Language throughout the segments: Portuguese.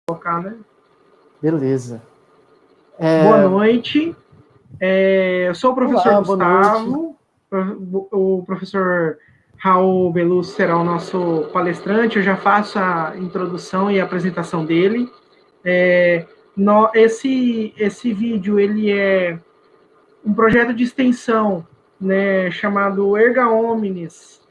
colocar, né? Beleza. Boa noite. Eu sou o professor Olá, Gustavo. O professor Raul Belus será o nosso palestrante. Eu já faço a introdução e a apresentação dele. Esse vídeo ele é um projeto de extensão, né, chamado Erga Omnes,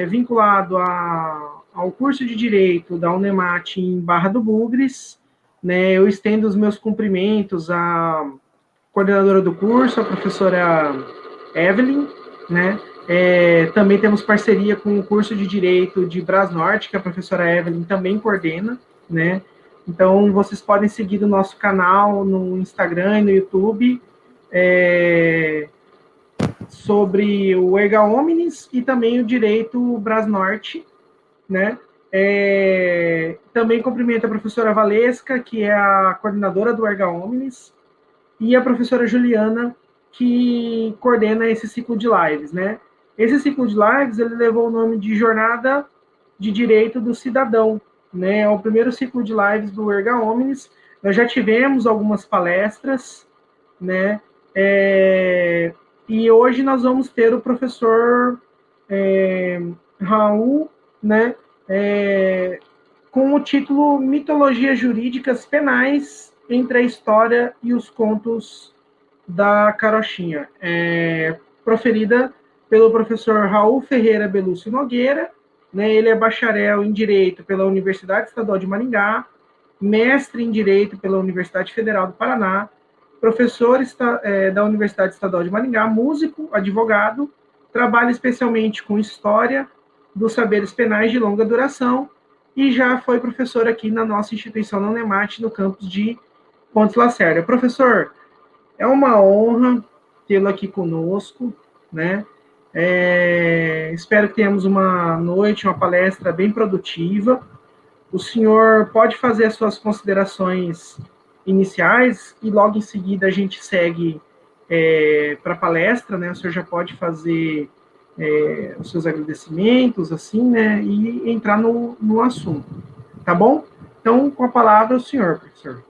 vinculado ao curso de Direito da Unemat em Barra do Bugres. Né, eu estendo os meus cumprimentos à coordenadora do curso, a professora Evelyn, né? Também temos parceria com o curso de Direito de Brasnorte, que a professora Evelyn também coordena, né? Então, vocês podem seguir o nosso canal no Instagram e no YouTube sobre o Erga Omnes e também o Direito Brasnorte, né? Também cumprimento a professora Valesca, que é a coordenadora do Erga Omnes, e a professora Juliana, que coordena esse ciclo de lives, né? Esse ciclo de lives, ele levou o nome de Jornada de Direito do Cidadão, né? É o primeiro ciclo de lives do Erga Omnes. Nós já tivemos algumas palestras, né? E hoje nós vamos ter o professor Raul, né? Com o título Mitologias Jurídicas Penais entre a História e os Contos da Carochinha, proferida pelo professor Raul Ferreira Belúcio Nogueira, né? Ele é bacharel em Direito pela Universidade Estadual de Maringá, mestre em Direito pela Universidade Federal do Paraná, professor da Universidade Estadual de Maringá, músico, advogado, trabalha especialmente com História dos Saberes Penais de longa duração e já foi professor aqui na nossa instituição, na Unemat, no campus de Pontes Lacerda. Professor, é uma honra tê-lo aqui conosco, né? Espero que tenhamos uma noite, uma palestra bem produtiva. O senhor pode fazer as suas considerações iniciais e logo em seguida a gente segue para a palestra, né? O senhor já pode fazer os seus agradecimentos, assim, né? E entrar no assunto, tá bom? Então, com a palavra, o senhor, professor.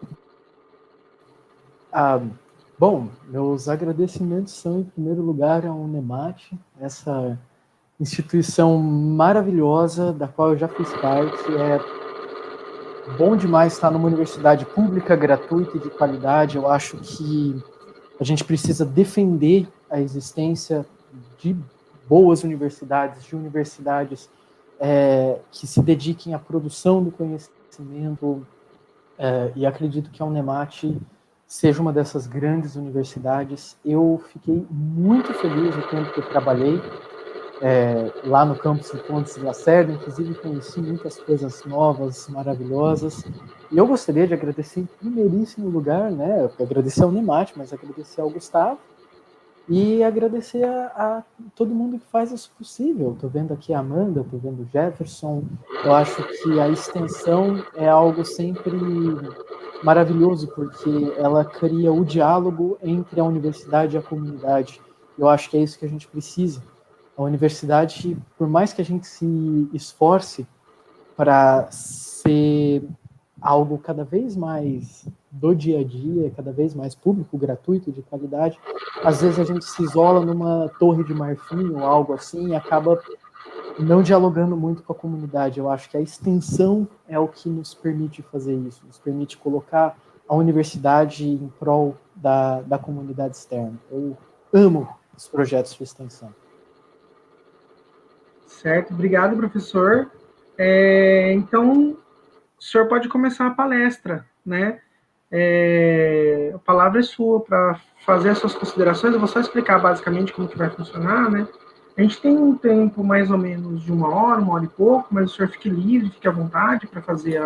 Bom, meus agradecimentos são, em primeiro lugar, à Unemat, essa instituição maravilhosa da qual eu já fiz parte. É bom demais estar numa universidade pública, gratuita e de qualidade. Eu acho que a gente precisa defender a existência de boas universidades, de universidades que se dediquem à produção do conhecimento, e acredito que a Unemat seja uma dessas grandes universidades. Eu fiquei muito feliz no tempo que eu trabalhei lá no campus de Pontes Lacerda, inclusive conheci muitas coisas novas, maravilhosas, e eu gostaria de agradecer em primeiríssimo lugar, né, agradecer ao Unemat, mas agradecer ao Gustavo, e agradecer a todo mundo que faz isso possível. Estou vendo aqui a Amanda, estou vendo o Jefferson. Eu acho que a extensão é algo sempre maravilhoso, porque ela cria o diálogo entre a universidade e a comunidade. Eu acho que é isso que a gente precisa. A universidade, por mais que a gente se esforce para ser algo cada vez mais do dia a dia, cada vez mais público, gratuito, de qualidade, às vezes a gente se isola numa torre de marfim ou algo assim e acaba não dialogando muito com a comunidade. Eu acho que a extensão é o que nos permite fazer isso, nos permite colocar a universidade em prol da comunidade externa. Eu amo os projetos de extensão. Certo, obrigado, professor. Então, o senhor pode começar a palestra, né? A palavra é sua para fazer as suas considerações. Eu vou só explicar basicamente como que vai funcionar, né? A gente tem um tempo mais ou menos de uma hora e pouco, mas o senhor fique livre, fique à vontade para fazer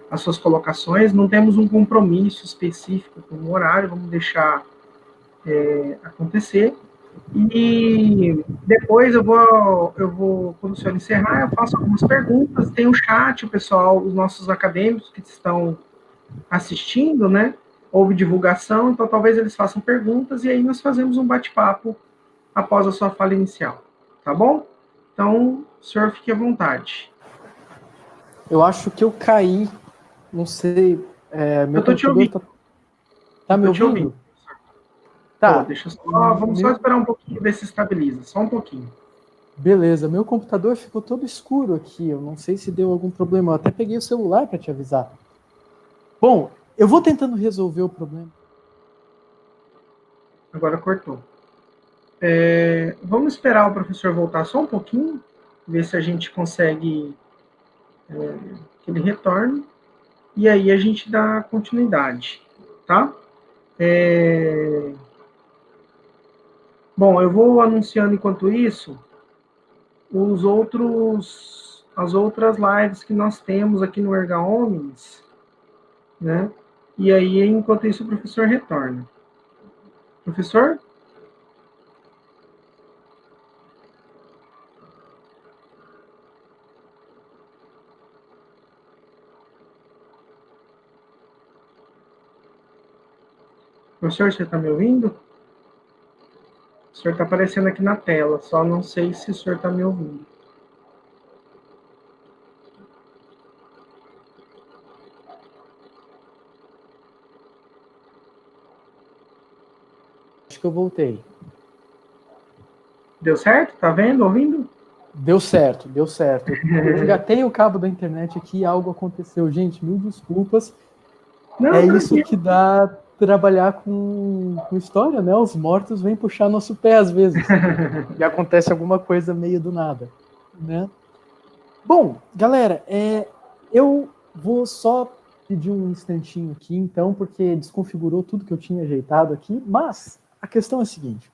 as suas colocações. Não temos um compromisso específico com o horário, vamos deixar acontecer. E depois eu vou, quando o senhor encerrar, eu faço algumas perguntas. Tem o chat, o pessoal, os nossos acadêmicos que estão assistindo, né? Houve divulgação, então talvez eles façam perguntas e aí nós fazemos um bate-papo após a sua fala inicial, tá bom? Então, o senhor fique à vontade. Eu acho que eu caí Não sei. Meu Eu tô te computador ouvindo. tá me Tô te ouvindo. ouvindo? Tô, Tá. deixa só, vamos só Meu, esperar um pouquinho ver se estabiliza, só um pouquinho. beleza, meu computador ficou todo escuro aqui. Eu não sei se deu algum problema. Eu até peguei o celular para te avisar. Bom, eu vou tentando resolver o problema. Agora cortou. Vamos esperar o professor voltar só um pouquinho, ver se a gente consegue que ele retorne, e aí a gente dá continuidade, tá? É, Bom, eu vou anunciando enquanto isso as outras lives que nós temos aqui no Erga Omnes, né? E aí, enquanto isso, o professor retorna. Professor? Professor, você está me ouvindo? O senhor está aparecendo aqui na tela, só não sei se o senhor está me ouvindo. Acho que eu voltei. Deu certo? Tá vendo? Ouvindo? Deu certo, deu certo. Eu engatei o cabo da internet aqui e algo aconteceu. Gente, mil desculpas. Não, É isso tranquilo. que dá trabalhar com história, né? Os mortos vêm puxar nosso pé às vezes. E acontece alguma coisa meio do nada, né? Bom, galera, eu vou só pedir um instantinho aqui, então, porque desconfigurou tudo que eu tinha ajeitado aqui, mas a questão é a seguinte: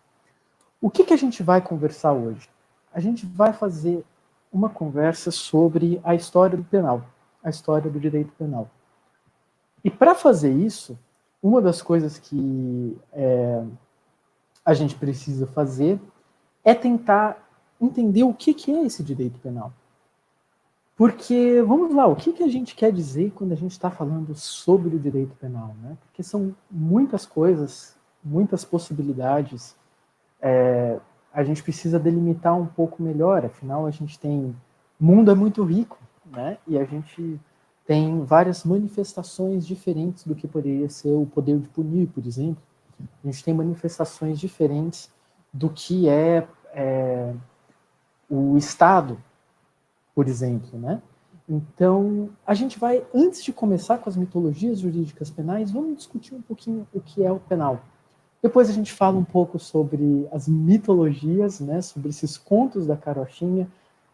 o que a gente vai conversar hoje? A gente vai fazer uma conversa sobre a história do penal, a história do direito penal. E para fazer isso, uma das coisas que a gente precisa fazer é tentar entender o que é esse direito penal. Porque, vamos lá, o que a gente quer dizer quando a gente está falando sobre o direito penal? Né? Porque são muitas coisas, muitas possibilidades. A gente precisa delimitar um pouco melhor, afinal a gente tem... O mundo é muito rico, né? E a gente tem várias manifestações diferentes do que poderia ser o poder de punir, por exemplo. A gente tem manifestações diferentes do que o Estado, por exemplo, né? Então, a gente vai, antes de começar com as mitologias jurídicas penais, vamos discutir um pouquinho o que é o penal. Depois a gente fala um pouco sobre as mitologias, né, sobre esses contos da carochinha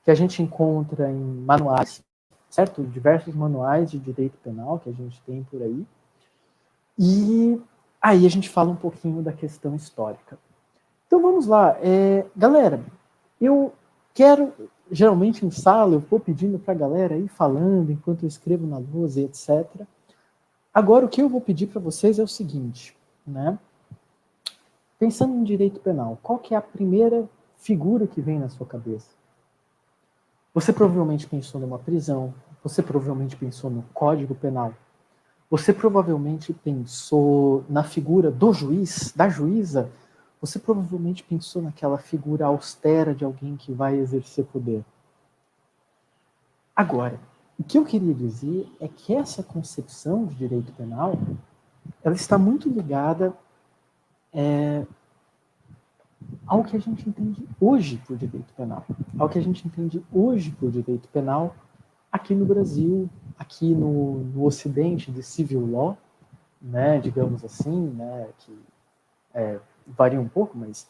que a gente encontra em manuais, certo? Diversos manuais de direito penal que a gente tem por aí. E aí a gente fala um pouquinho da questão histórica. Então vamos lá. Galera, eu quero, geralmente em sala, eu vou pedindo para a galera ir falando enquanto eu escrevo na lousa, etc. Agora, o que eu vou pedir para vocês é o seguinte, né? Pensando em direito penal, qual que é a primeira figura que vem na sua cabeça? Você provavelmente pensou numa prisão, você provavelmente pensou no Código Penal, você provavelmente pensou na figura do juiz, da juíza, você provavelmente pensou naquela figura austera de alguém que vai exercer poder. Agora, o que eu queria dizer é que essa concepção de direito penal, ela está muito ligada ao que a gente entende hoje por direito penal, ao que a gente entende hoje por direito penal aqui no Brasil, aqui no Ocidente de civil law, né, digamos assim, né, que varia um pouco, mas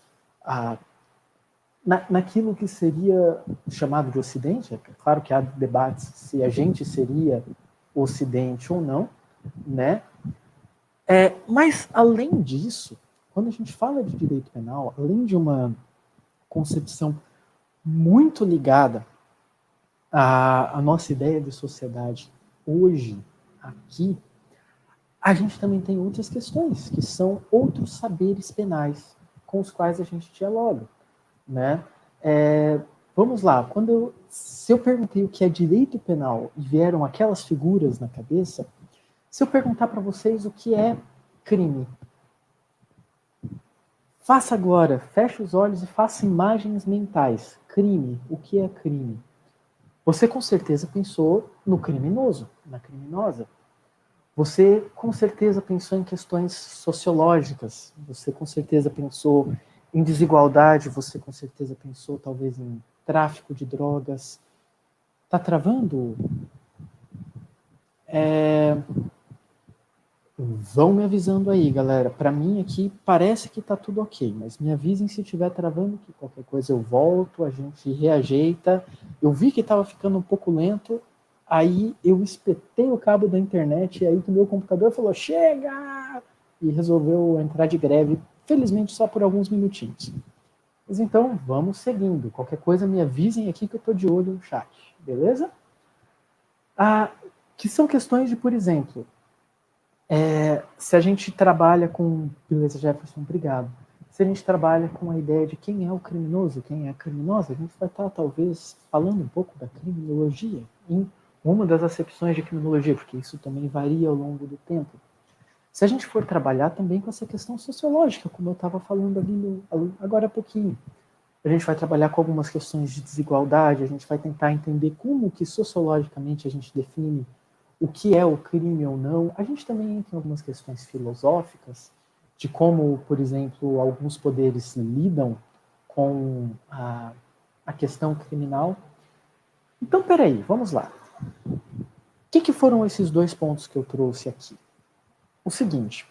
naquilo que seria chamado de Ocidente, é claro que há debates se a gente seria Ocidente ou não, né? Mas, além disso, quando a gente fala de direito penal, além de uma concepção muito ligada à nossa ideia de sociedade hoje, aqui, a gente também tem outras questões, que são outros saberes penais com os quais a gente dialoga, né? Vamos lá, se eu perguntei o que é direito penal e vieram aquelas figuras na cabeça, se eu perguntar para vocês o que é crime, faça agora, feche os olhos e faça imagens mentais. Crime, o que é crime? Você com certeza pensou no criminoso, na criminosa. Você com certeza pensou em questões sociológicas, você com certeza pensou em desigualdade, você com certeza pensou talvez em tráfico de drogas. Tá travando? Vão me avisando aí, galera. Para mim aqui parece que tá tudo ok, mas me avisem se estiver travando, que qualquer coisa eu volto, a gente reajeita. Eu vi que estava ficando um pouco lento, aí eu espetei o cabo da internet e aí que o meu computador falou chega! E resolveu entrar de greve, felizmente só por alguns minutinhos. Mas então, vamos seguindo. Qualquer coisa me avisem aqui que eu tô de olho no chat, beleza? Que são questões de, por exemplo, se a gente trabalha com... Beleza, Jefferson, obrigado. Se a gente trabalha com a ideia de quem é o criminoso, quem é a criminosa, a gente vai estar, talvez, falando um pouco da criminologia, em uma das acepções de criminologia, porque isso também varia ao longo do tempo. Se a gente for trabalhar também com essa questão sociológica, como eu estava falando ali agora há pouquinho, a gente vai trabalhar com algumas questões de desigualdade, a gente vai tentar entender como que sociologicamente a gente define o que é o crime ou não. A gente também entra em algumas questões filosóficas, de como, por exemplo, alguns poderes lidam com a questão criminal. Então, peraí, vamos lá. O que foram esses dois pontos que eu trouxe aqui? O seguinte,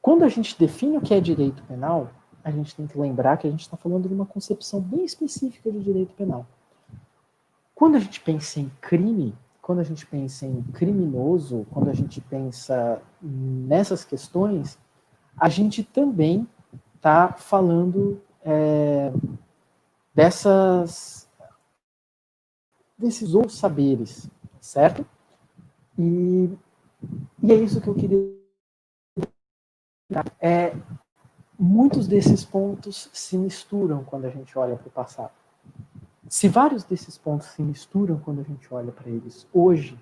quando a gente define o que é direito penal, a gente tem que lembrar que a gente está falando de uma concepção bem específica de direito penal. Quando a gente pensa em crime, quando a gente pensa em criminoso, quando a gente pensa nessas questões, a gente também está falando desses outros saberes, certo? E é isso que eu queria. Muitos desses pontos se misturam quando a gente olha para o passado. Se vários desses pontos se misturam quando a gente olha para eles hoje,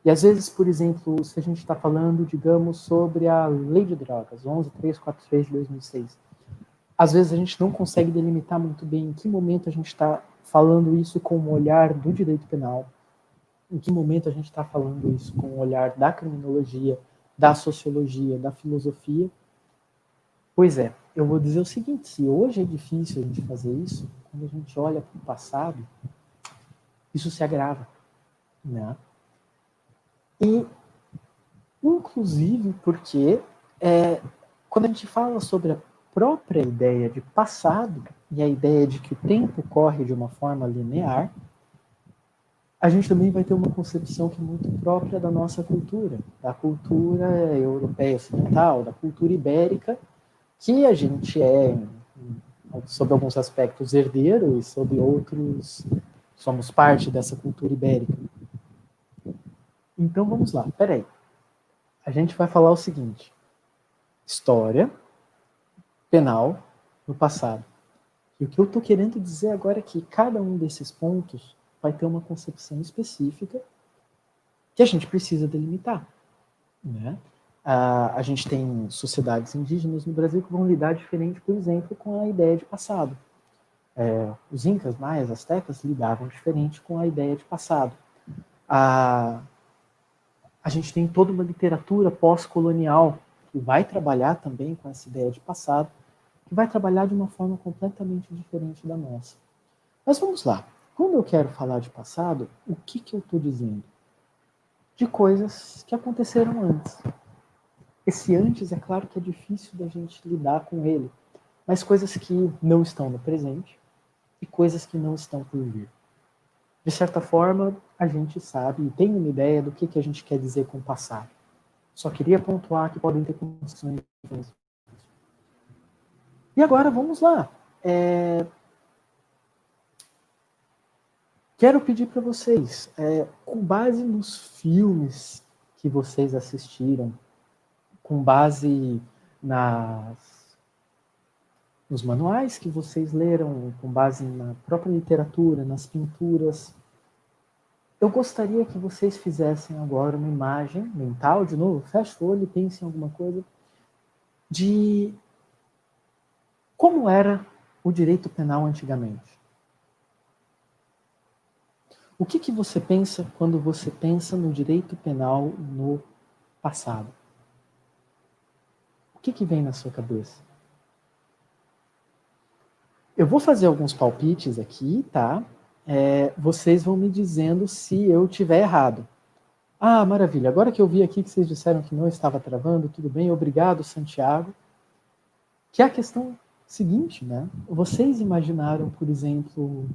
e às vezes, por exemplo, se a gente está falando, digamos, sobre a Lei de Drogas, 11.343 de 2006, às vezes a gente não consegue delimitar muito bem em que momento a gente está falando isso com o olhar do direito penal, em que momento a gente está falando isso com o olhar da criminologia, da sociologia, da filosofia. Pois é, eu vou dizer o seguinte, se hoje é difícil a gente fazer isso, quando a gente olha para o passado, isso se agrava, né? E, inclusive, porque quando a gente fala sobre a própria ideia de passado e a ideia de que o tempo corre de uma forma linear, a gente também vai ter uma concepção que é muito própria da nossa cultura, da cultura europeia ocidental, da cultura ibérica, que a gente sob alguns aspectos, herdeiro, e sob outros, somos parte dessa cultura ibérica. Então, vamos lá, peraí. A gente vai falar o seguinte: história, penal, no passado. E o que eu estou querendo dizer agora é que cada um desses pontos vai ter uma concepção específica que a gente precisa delimitar, né? A gente tem sociedades indígenas no Brasil que vão lidar diferente, por exemplo, com a ideia de passado. Os incas, maias, astecas lidavam diferente com a ideia de passado. A gente tem toda uma literatura pós-colonial que vai trabalhar também com essa ideia de passado, que vai trabalhar de uma forma completamente diferente da nossa. Mas vamos lá. Quando eu quero falar de passado, o que eu estou dizendo? De coisas que aconteceram antes. Esse antes, é claro que é difícil da gente lidar com ele, mas coisas que não estão no presente e coisas que não estão por vir. De certa forma, a gente sabe e tem uma ideia do que a gente quer dizer com o passado. Só queria pontuar que podem ter condições diferentes. E agora, vamos lá. Quero pedir para vocês, com base nos filmes que vocês assistiram, com base nos manuais que vocês leram, com base na própria literatura, nas pinturas, eu gostaria que vocês fizessem agora uma imagem mental, de novo, feche o olho e pense em alguma coisa, de como era o direito penal antigamente. O que você pensa quando você pensa no direito penal no passado, o que vem na sua cabeça? Eu vou fazer alguns palpites aqui, tá? Vocês vão me dizendo se eu tiver errado. Ah, maravilha. Agora que eu vi aqui que vocês disseram que não estava travando, tudo bem, obrigado, Santiago. Que é a questão seguinte, né? Vocês imaginaram, por exemplo,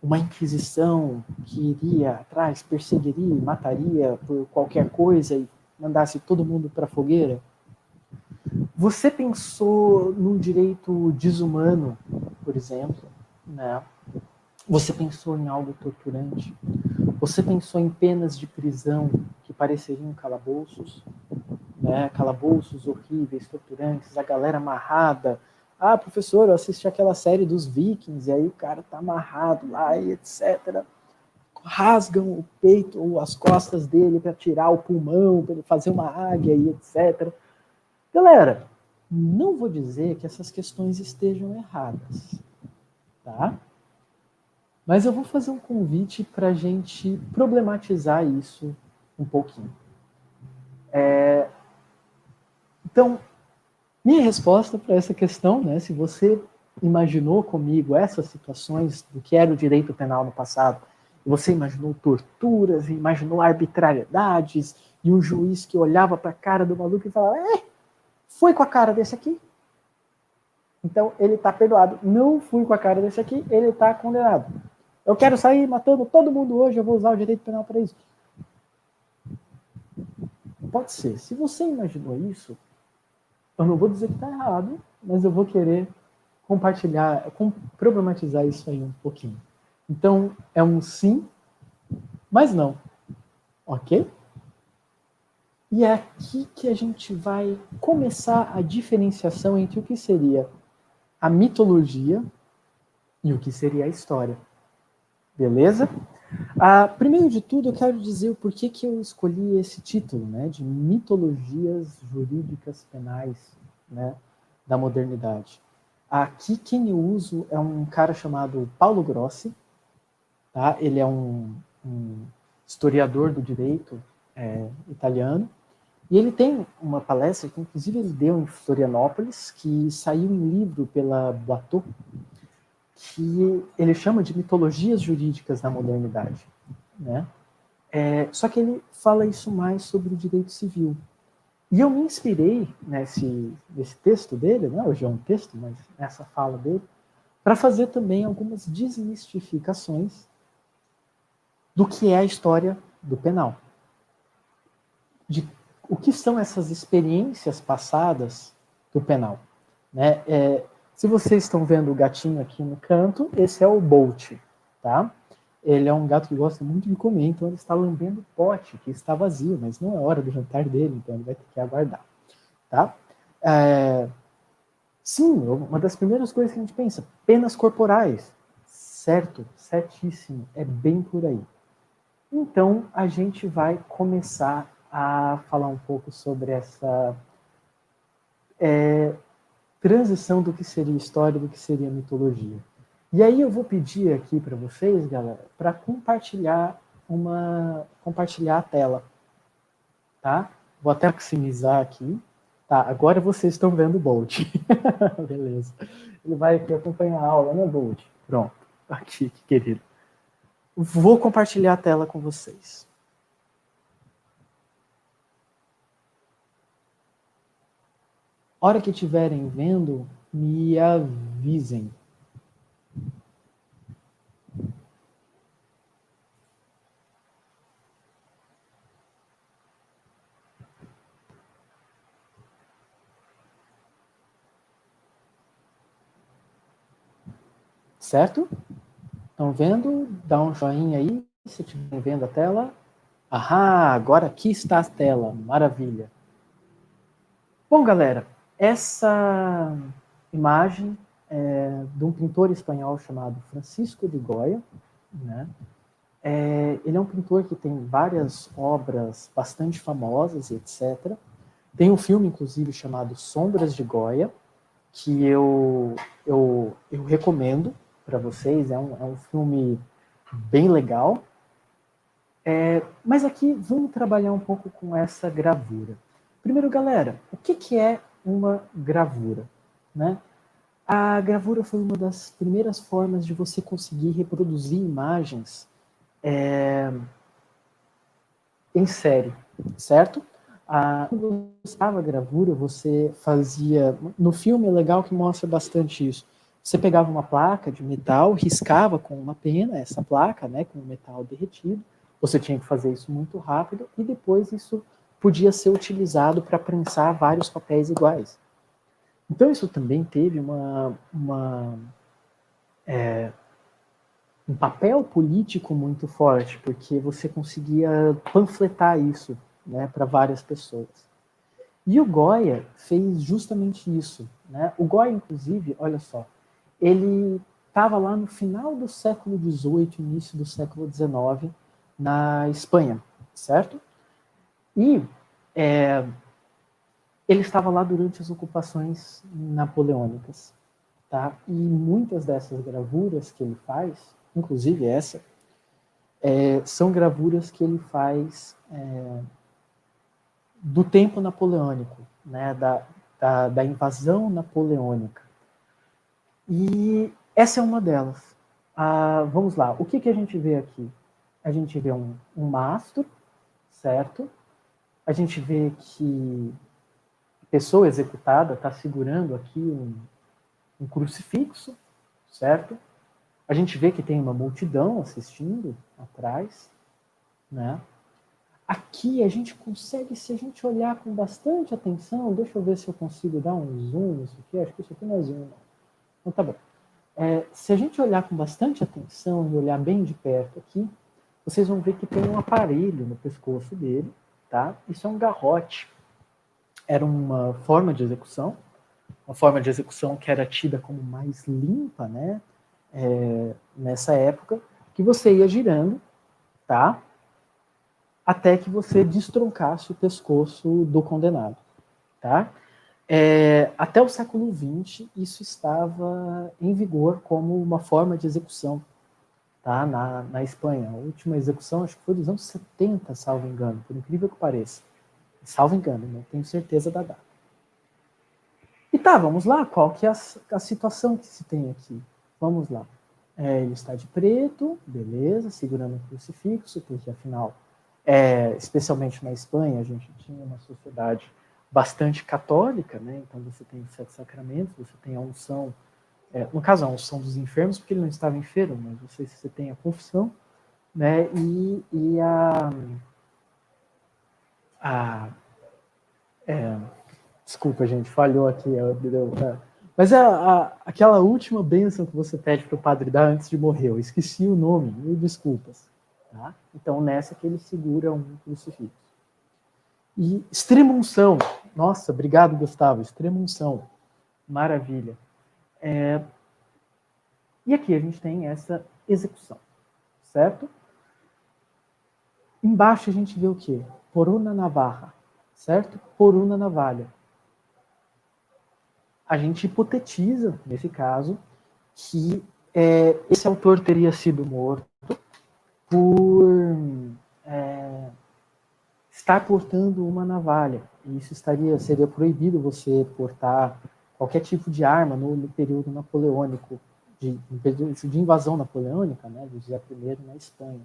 uma inquisição que iria atrás, perseguiria, mataria por qualquer coisa e mandasse todo mundo para a fogueira? Você pensou num direito desumano, por exemplo, né? Você pensou em algo torturante? Você pensou em penas de prisão que pareceriam calabouços, né? Calabouços horríveis, torturantes, a galera amarrada. Ah, professor, eu assisti aquela série dos Vikings, e aí o cara tá amarrado lá e etc. Rasgam o peito ou as costas dele para tirar o pulmão, para ele fazer uma águia e etc. Galera, não vou dizer que essas questões estejam erradas, tá? Mas eu vou fazer um convite para a gente problematizar isso um pouquinho. Então, minha resposta para essa questão, né, se você imaginou comigo essas situações do que era o direito penal no passado, você imaginou torturas, imaginou arbitrariedades, e um juiz que olhava para a cara do maluco e falava, foi com a cara desse aqui? Então, ele está perdoado. Não fui com a cara desse aqui, ele está condenado. Eu quero sair matando todo mundo hoje, eu vou usar o direito penal para isso. Pode ser. Se você imaginou isso, eu não vou dizer que está errado, mas eu vou querer compartilhar, problematizar isso aí um pouquinho. Então, é um sim, mas não. Ok? E é aqui que a gente vai começar a diferenciação entre o que seria a mitologia e o que seria a história. Beleza? Primeiro de tudo, eu quero dizer o porquê que eu escolhi esse título, né, de mitologias jurídicas penais, né, da modernidade. Aqui quem eu uso é um cara chamado Paulo Grossi, tá? Ele é um historiador do direito italiano, e ele tem uma palestra que inclusive ele deu em Florianópolis, que saiu em livro pela Boitot, que ele chama de mitologias jurídicas da modernidade, né? Só que ele fala isso mais sobre o direito civil. E eu me inspirei nesse texto dele, né? Hoje é um texto, mas nessa fala dele, para fazer também algumas desmistificações do que é a história do penal. De o que são essas experiências passadas do penal. Né? Se vocês estão vendo o gatinho aqui no canto, esse é o Bolt, tá? Ele é um gato que gosta muito de comer, então ele está lambendo o pote, que está vazio, mas não é hora do jantar dele, então ele vai ter que aguardar, tá? Sim, uma das primeiras coisas que a gente pensa, penas corporais. Certo, certíssimo, é bem por aí. Então, a gente vai começar a falar um pouco sobre essa transição do que seria história e do que seria mitologia. E aí eu vou pedir aqui para vocês, galera, para compartilhar a tela, tá? Vou até maximizar aqui. Tá, agora vocês estão vendo o Bolt. Beleza. Ele vai aqui acompanhar a aula, né, Bolt? Pronto. Aqui, que querido. Vou compartilhar a tela com vocês. Hora que estiverem vendo, me avisem. Certo? Estão vendo? Dá um joinha aí, se estiverem vendo a tela. Ahá, agora aqui está a tela. Maravilha. Bom, galera, essa imagem é de um pintor espanhol chamado Francisco de Goya, né? Ele é um pintor que tem várias obras bastante famosas, etc. Tem um filme, inclusive, chamado Sombras de Goya, que eu recomendo para vocês. É um filme bem legal. Mas aqui vamos trabalhar um pouco com essa gravura. Primeiro, galera, o que é uma gravura? Né? A gravura foi uma das primeiras formas de você conseguir reproduzir imagens em série, certo? Quando você estava a gravura, você fazia... No filme é legal que mostra bastante isso. Você pegava uma placa de metal, riscava com uma pena essa placa, né, com o metal derretido. Você tinha que fazer isso muito rápido e depois isso podia ser utilizado para prensar vários papéis iguais. Então isso também teve um papel político muito forte, porque você conseguia panfletar isso, né, para várias pessoas. E o Goya fez justamente isso. Né? O Goya, inclusive, olha só, ele estava lá no final do século XVIII, início do século XIX, na Espanha, certo? E ele estava lá durante as ocupações napoleônicas. Tá? E muitas dessas gravuras que ele faz, inclusive essa, são gravuras que ele faz do tempo napoleônico, né? da invasão napoleônica. E essa é uma delas. Vamos lá, o que a gente vê aqui? A gente vê um mastro, certo? A gente vê que a pessoa executada está segurando aqui um crucifixo, certo? A gente vê que tem uma multidão assistindo atrás, né? Aqui a gente consegue, se a gente olhar com bastante atenção, deixa eu ver se eu consigo dar um zoom nisso aqui, acho que isso aqui não é zoom, não. Então tá bom. Se a gente olhar com bastante atenção e olhar bem de perto aqui, vocês vão ver que tem um aparelho no pescoço dele, tá? Isso é um garrote. Era uma forma de execução que era tida como mais limpa, né? Nessa época, que você ia girando, tá? Até que você destroncasse o pescoço do condenado, tá? Até o século XX, isso estava em vigor como uma forma de execução, tá? Na Espanha. A última execução, acho que foi dos anos 70, salvo engano, por incrível que pareça. Salvo engano, não tenho certeza da data. E tá, vamos lá, qual que é a situação que se tem aqui? Vamos lá. Ele está de preto, beleza, segurando um crucifixo, porque afinal, especialmente na Espanha, a gente tinha uma sociedade bastante católica, né? Então você tem os 7 sacramentos, você tem a unção, no caso a unção dos enfermos, porque ele não estava enfermo, mas você tem a confissão, né? E desculpa, gente, falhou aqui. Mas aquela última bênção que você pede para o padre dar antes de morrer, eu esqueci o nome, mil desculpas. Tá? Então, nessa que ele segura um crucifixo. E extrema-unção. Nossa, obrigado, Gustavo. Extrema-unção. Maravilha. E aqui a gente tem essa execução, certo? Embaixo a gente vê o quê? Por una navarra, certo? Por una navalha. A gente hipotetiza, nesse caso, que esse autor teria sido morto por estar portando uma navalha. E isso seria proibido você portar qualquer tipo de arma no período napoleônico, de invasão napoleônica, né, do José I na Espanha.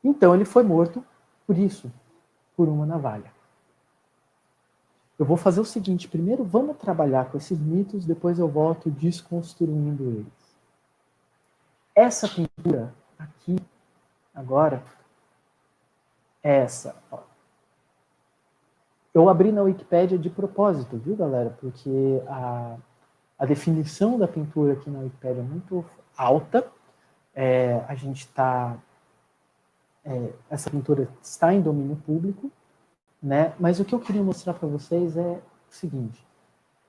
Então ele foi morto por isso, por uma navalha. Eu vou fazer o seguinte, primeiro vamos trabalhar com esses mitos, depois eu volto desconstruindo eles. Essa pintura aqui, agora, é essa. Ó. Eu abri na Wikipédia de propósito, viu, galera? Porque a definição da pintura aqui na Wikipédia é muito alta. A gente está... essa pintura está em domínio público, né? Mas o que eu queria mostrar para vocês é o seguinte.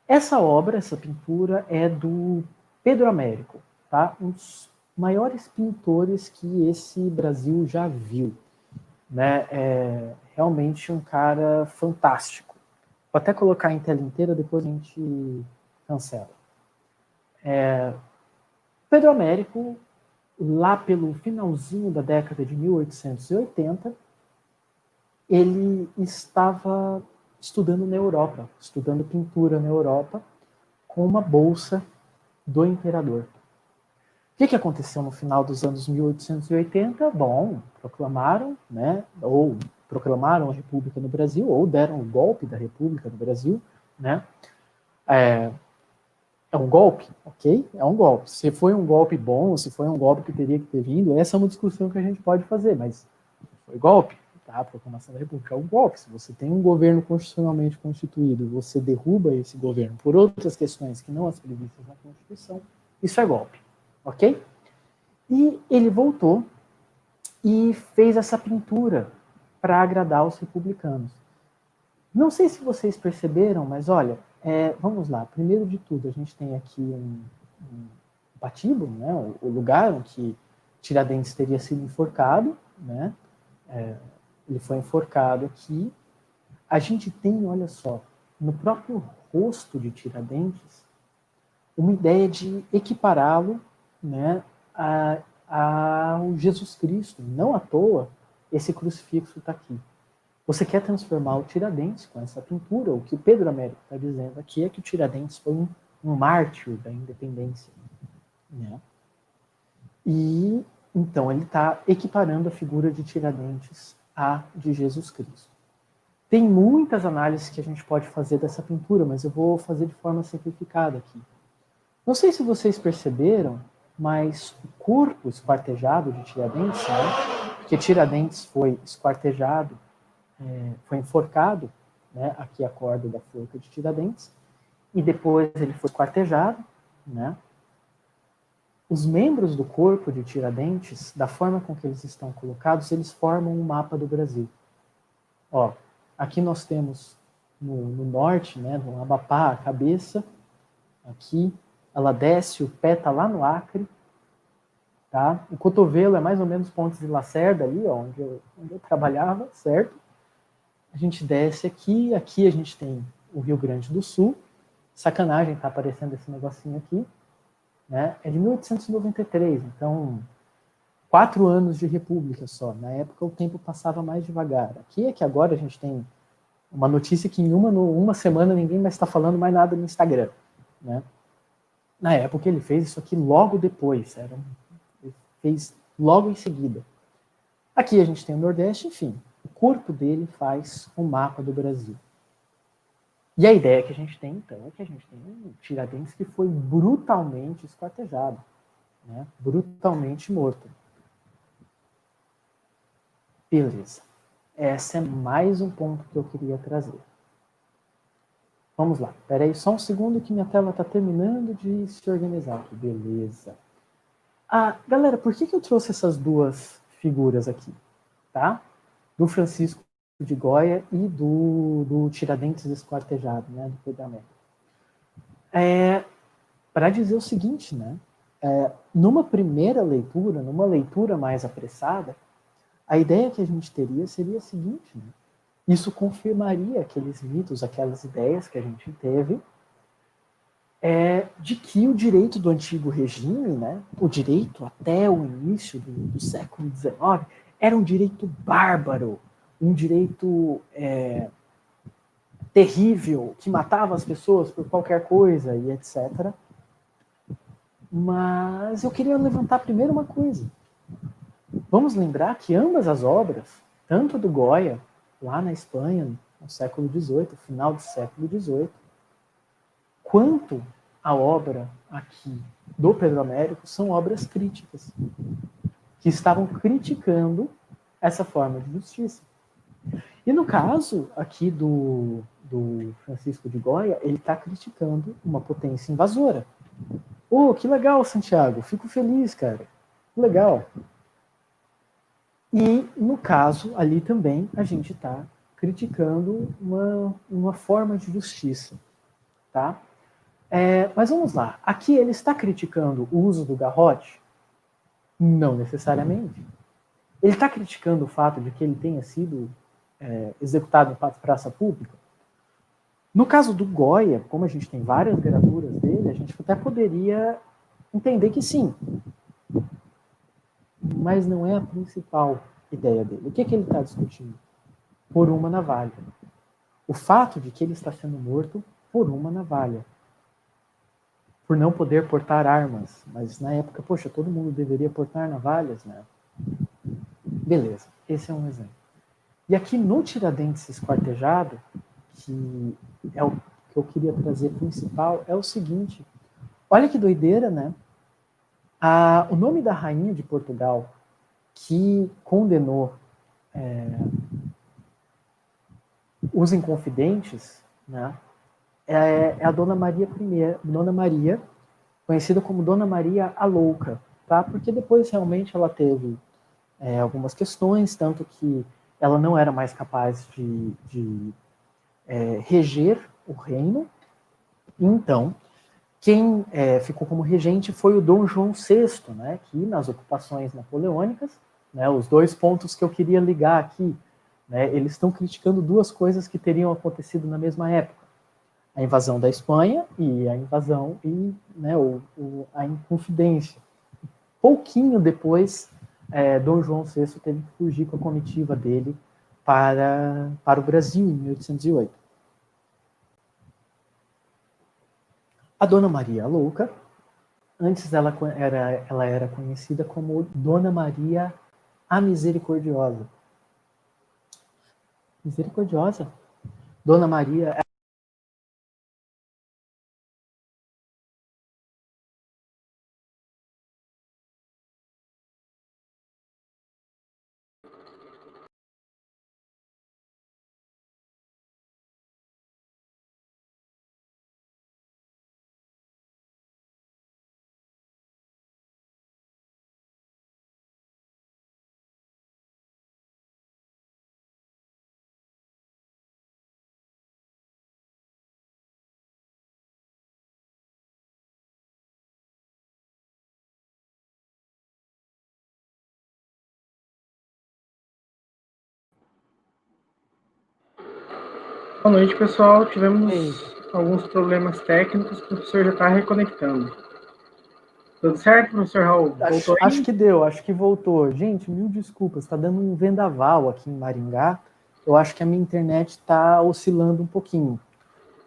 Essa obra, essa pintura, é do Pedro Américo, tá? Um dos maiores pintores que esse Brasil já viu. Né? Realmente um cara fantástico. Vou até colocar em tela inteira, depois a gente cancela. Pedro Américo lá pelo finalzinho da década de 1880, ele estava estudando na Europa, estudando pintura na Europa, com uma bolsa do imperador. O que aconteceu no final dos anos 1880? Bom, proclamaram, né, ou proclamaram a República no Brasil, ou deram o golpe da República no Brasil, né? É um golpe, ok? É um golpe. Se foi um golpe bom, se foi um golpe que teria que ter vindo, essa é uma discussão que a gente pode fazer, mas foi golpe, tá? A proclamação da República é um golpe. Se você tem um governo constitucionalmente constituído, você derruba esse governo por outras questões que não as previstas na Constituição, isso é golpe, ok? E ele voltou e fez essa pintura para agradar os republicanos. Não sei se vocês perceberam, mas olha, vamos lá. Primeiro de tudo, a gente tem aqui um patíbulo, né, o lugar em que Tiradentes teria sido enforcado, né? Ele foi enforcado aqui. A gente tem, olha só, no próprio rosto de Tiradentes, uma ideia de equipará-lo, né, ao Jesus Cristo. Não à toa, esse crucifixo está aqui. Você quer transformar o Tiradentes com essa pintura? O que o Pedro Américo está dizendo aqui é que o Tiradentes foi um mártir da independência, né? E então ele está equiparando a figura de Tiradentes à de Jesus Cristo. Tem muitas análises que a gente pode fazer dessa pintura, mas eu vou fazer de forma simplificada aqui. Não sei se vocês perceberam, mas o corpo esquartejado de Tiradentes, né? Porque Tiradentes foi esquartejado, foi enforcado, né? Aqui a corda da forca de Tiradentes, e depois ele foi esquartejado, né? Os membros do corpo de Tiradentes, da forma com que eles estão colocados, eles formam um mapa do Brasil. Ó, aqui nós temos no norte, né, no Amapá, a cabeça, aqui ela desce, o pé está lá no Acre, tá? O cotovelo é mais ou menos Pontes de Lacerda, ali, ó, onde eu trabalhava, certo? A gente desce aqui a gente tem o Rio Grande do Sul. Sacanagem, tá aparecendo esse negocinho aqui, né? É de 1893, então 4 anos de república só. Na época o tempo passava mais devagar. Aqui é que agora a gente tem uma notícia que em uma semana ninguém mais está falando mais nada no Instagram, né? Na época ele fez isso aqui logo depois, ele fez logo em seguida. Aqui a gente tem o Nordeste, enfim, o corpo dele faz um mapa do Brasil. E a ideia que a gente tem, então, é que a gente tem um Tiradentes que foi brutalmente esquartejado, né? Brutalmente morto. Beleza. Esse é mais um ponto que eu queria trazer. Vamos lá. Espera aí só um segundo que minha tela está terminando de se organizar aqui. Beleza. Galera, por que eu trouxe essas duas figuras aqui? Tá? Do Francisco de Goya e do Tiradentes esquartejado, né? Do Pedro Américo. Para dizer o seguinte, né? Numa primeira leitura, numa leitura mais apressada, a ideia que a gente teria seria a seguinte, né? Isso confirmaria aqueles mitos, aquelas ideias que a gente teve, de que o direito do antigo regime, né, o direito até o início do século XIX, era um direito bárbaro, um direito terrível, que matava as pessoas por qualquer coisa e etc. Mas eu queria levantar primeiro uma coisa. Vamos lembrar que ambas as obras, tanto do Goya, lá na Espanha, no século XVIII, final do século XVIII, quanto a obra aqui do Pedro Américo, são obras críticas, que estavam criticando essa forma de justiça. E no caso aqui do Francisco de Goya, ele está criticando uma potência invasora. Oh, que legal, Santiago, fico feliz, cara, que legal. E, no caso, ali também, a gente está criticando uma forma de justiça, tá? Mas vamos lá. Aqui ele está criticando o uso do garrote? Não necessariamente. Ele está criticando o fato de que ele tenha sido executado em praça pública? No caso do Goya, como a gente tem várias graturas dele, a gente até poderia entender que sim. mas não é a principal ideia dele. O que ele está discutindo? Por uma navalha. O fato de que ele está sendo morto por uma navalha. Por não poder portar armas. Mas na época, poxa, todo mundo deveria portar navalhas, né? Beleza, esse é um exemplo. E aqui no Tiradentes esquartejado, que é o que eu queria trazer principal, é o seguinte. Olha que doideira, né? O nome da rainha de Portugal que condenou os inconfidentes, né, é a Dona Maria I, Dona Maria, conhecida como Dona Maria a Louca, tá? Porque depois realmente ela teve algumas questões, tanto que ela não era mais capaz de reger o reino. Então, quem ficou como regente foi o Dom João VI, né, que nas ocupações napoleônicas, né, os dois pontos que eu queria ligar aqui, né, eles estão criticando duas coisas que teriam acontecido na mesma época: a invasão da Espanha e a invasão e, né, a Inconfidência. Pouquinho depois, Dom João VI teve que fugir com a comitiva dele para o Brasil, em 1808. A Dona Maria Louca, antes ela era conhecida como Dona Maria a Misericordiosa. Misericordiosa? Dona Maria... Boa noite, pessoal. Tivemos alguns problemas técnicos, o professor já está reconectando. Tudo certo, professor Raul? Voltou aí? Acho que deu, acho que voltou. Gente, mil desculpas, está dando um vendaval aqui em Maringá. Eu acho que a minha internet está oscilando um pouquinho.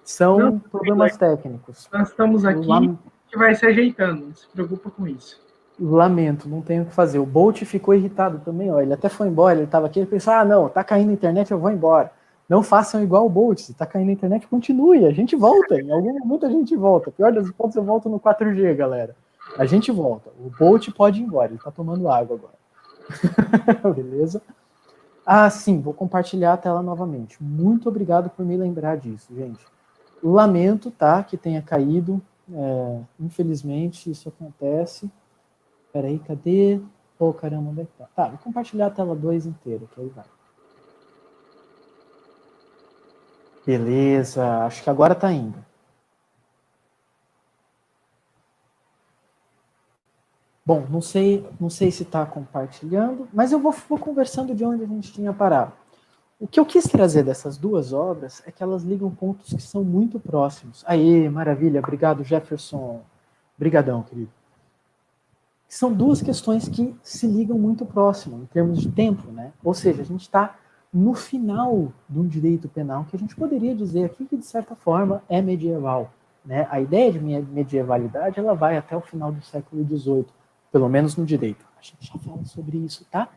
São problemas técnicos. Nós estamos aqui, a gente vai se ajeitando, não se preocupa com isso. Lamento, não tenho o que fazer. O Bolt ficou irritado também, ó. Ele até foi embora, ele estava aqui, ele pensou, não, tá caindo a internet, eu vou embora. Não façam igual o Bolt, se tá caindo a internet, continue, a gente volta, em algum momento a gente volta. Pior das hipóteses, eu volto no 4G, galera. A gente volta. O Bolt pode ir embora, ele tá tomando água agora. Beleza? Sim, vou compartilhar a tela novamente. Muito obrigado por me lembrar disso, gente. Lamento, tá, que tenha caído. Infelizmente, isso acontece. Peraí, cadê? Caramba, onde é que tá? Tá, vou compartilhar a tela 2 inteira, que aí vai. Beleza, acho que agora tá indo. Bom, não sei se está compartilhando, mas eu vou conversando de onde a gente tinha parado. O que eu quis trazer dessas duas obras é que elas ligam pontos que são muito próximos. Aê, maravilha, obrigado, Jefferson. Brigadão, querido. São duas questões que se ligam muito próximo, em termos de tempo, né? Ou seja, a gente está no final de um direito penal que a gente poderia dizer aqui que, de certa forma, é medieval. Né? A ideia de medievalidade ela vai até o final do século XVIII, pelo menos no direito. A gente já fala sobre isso, tá?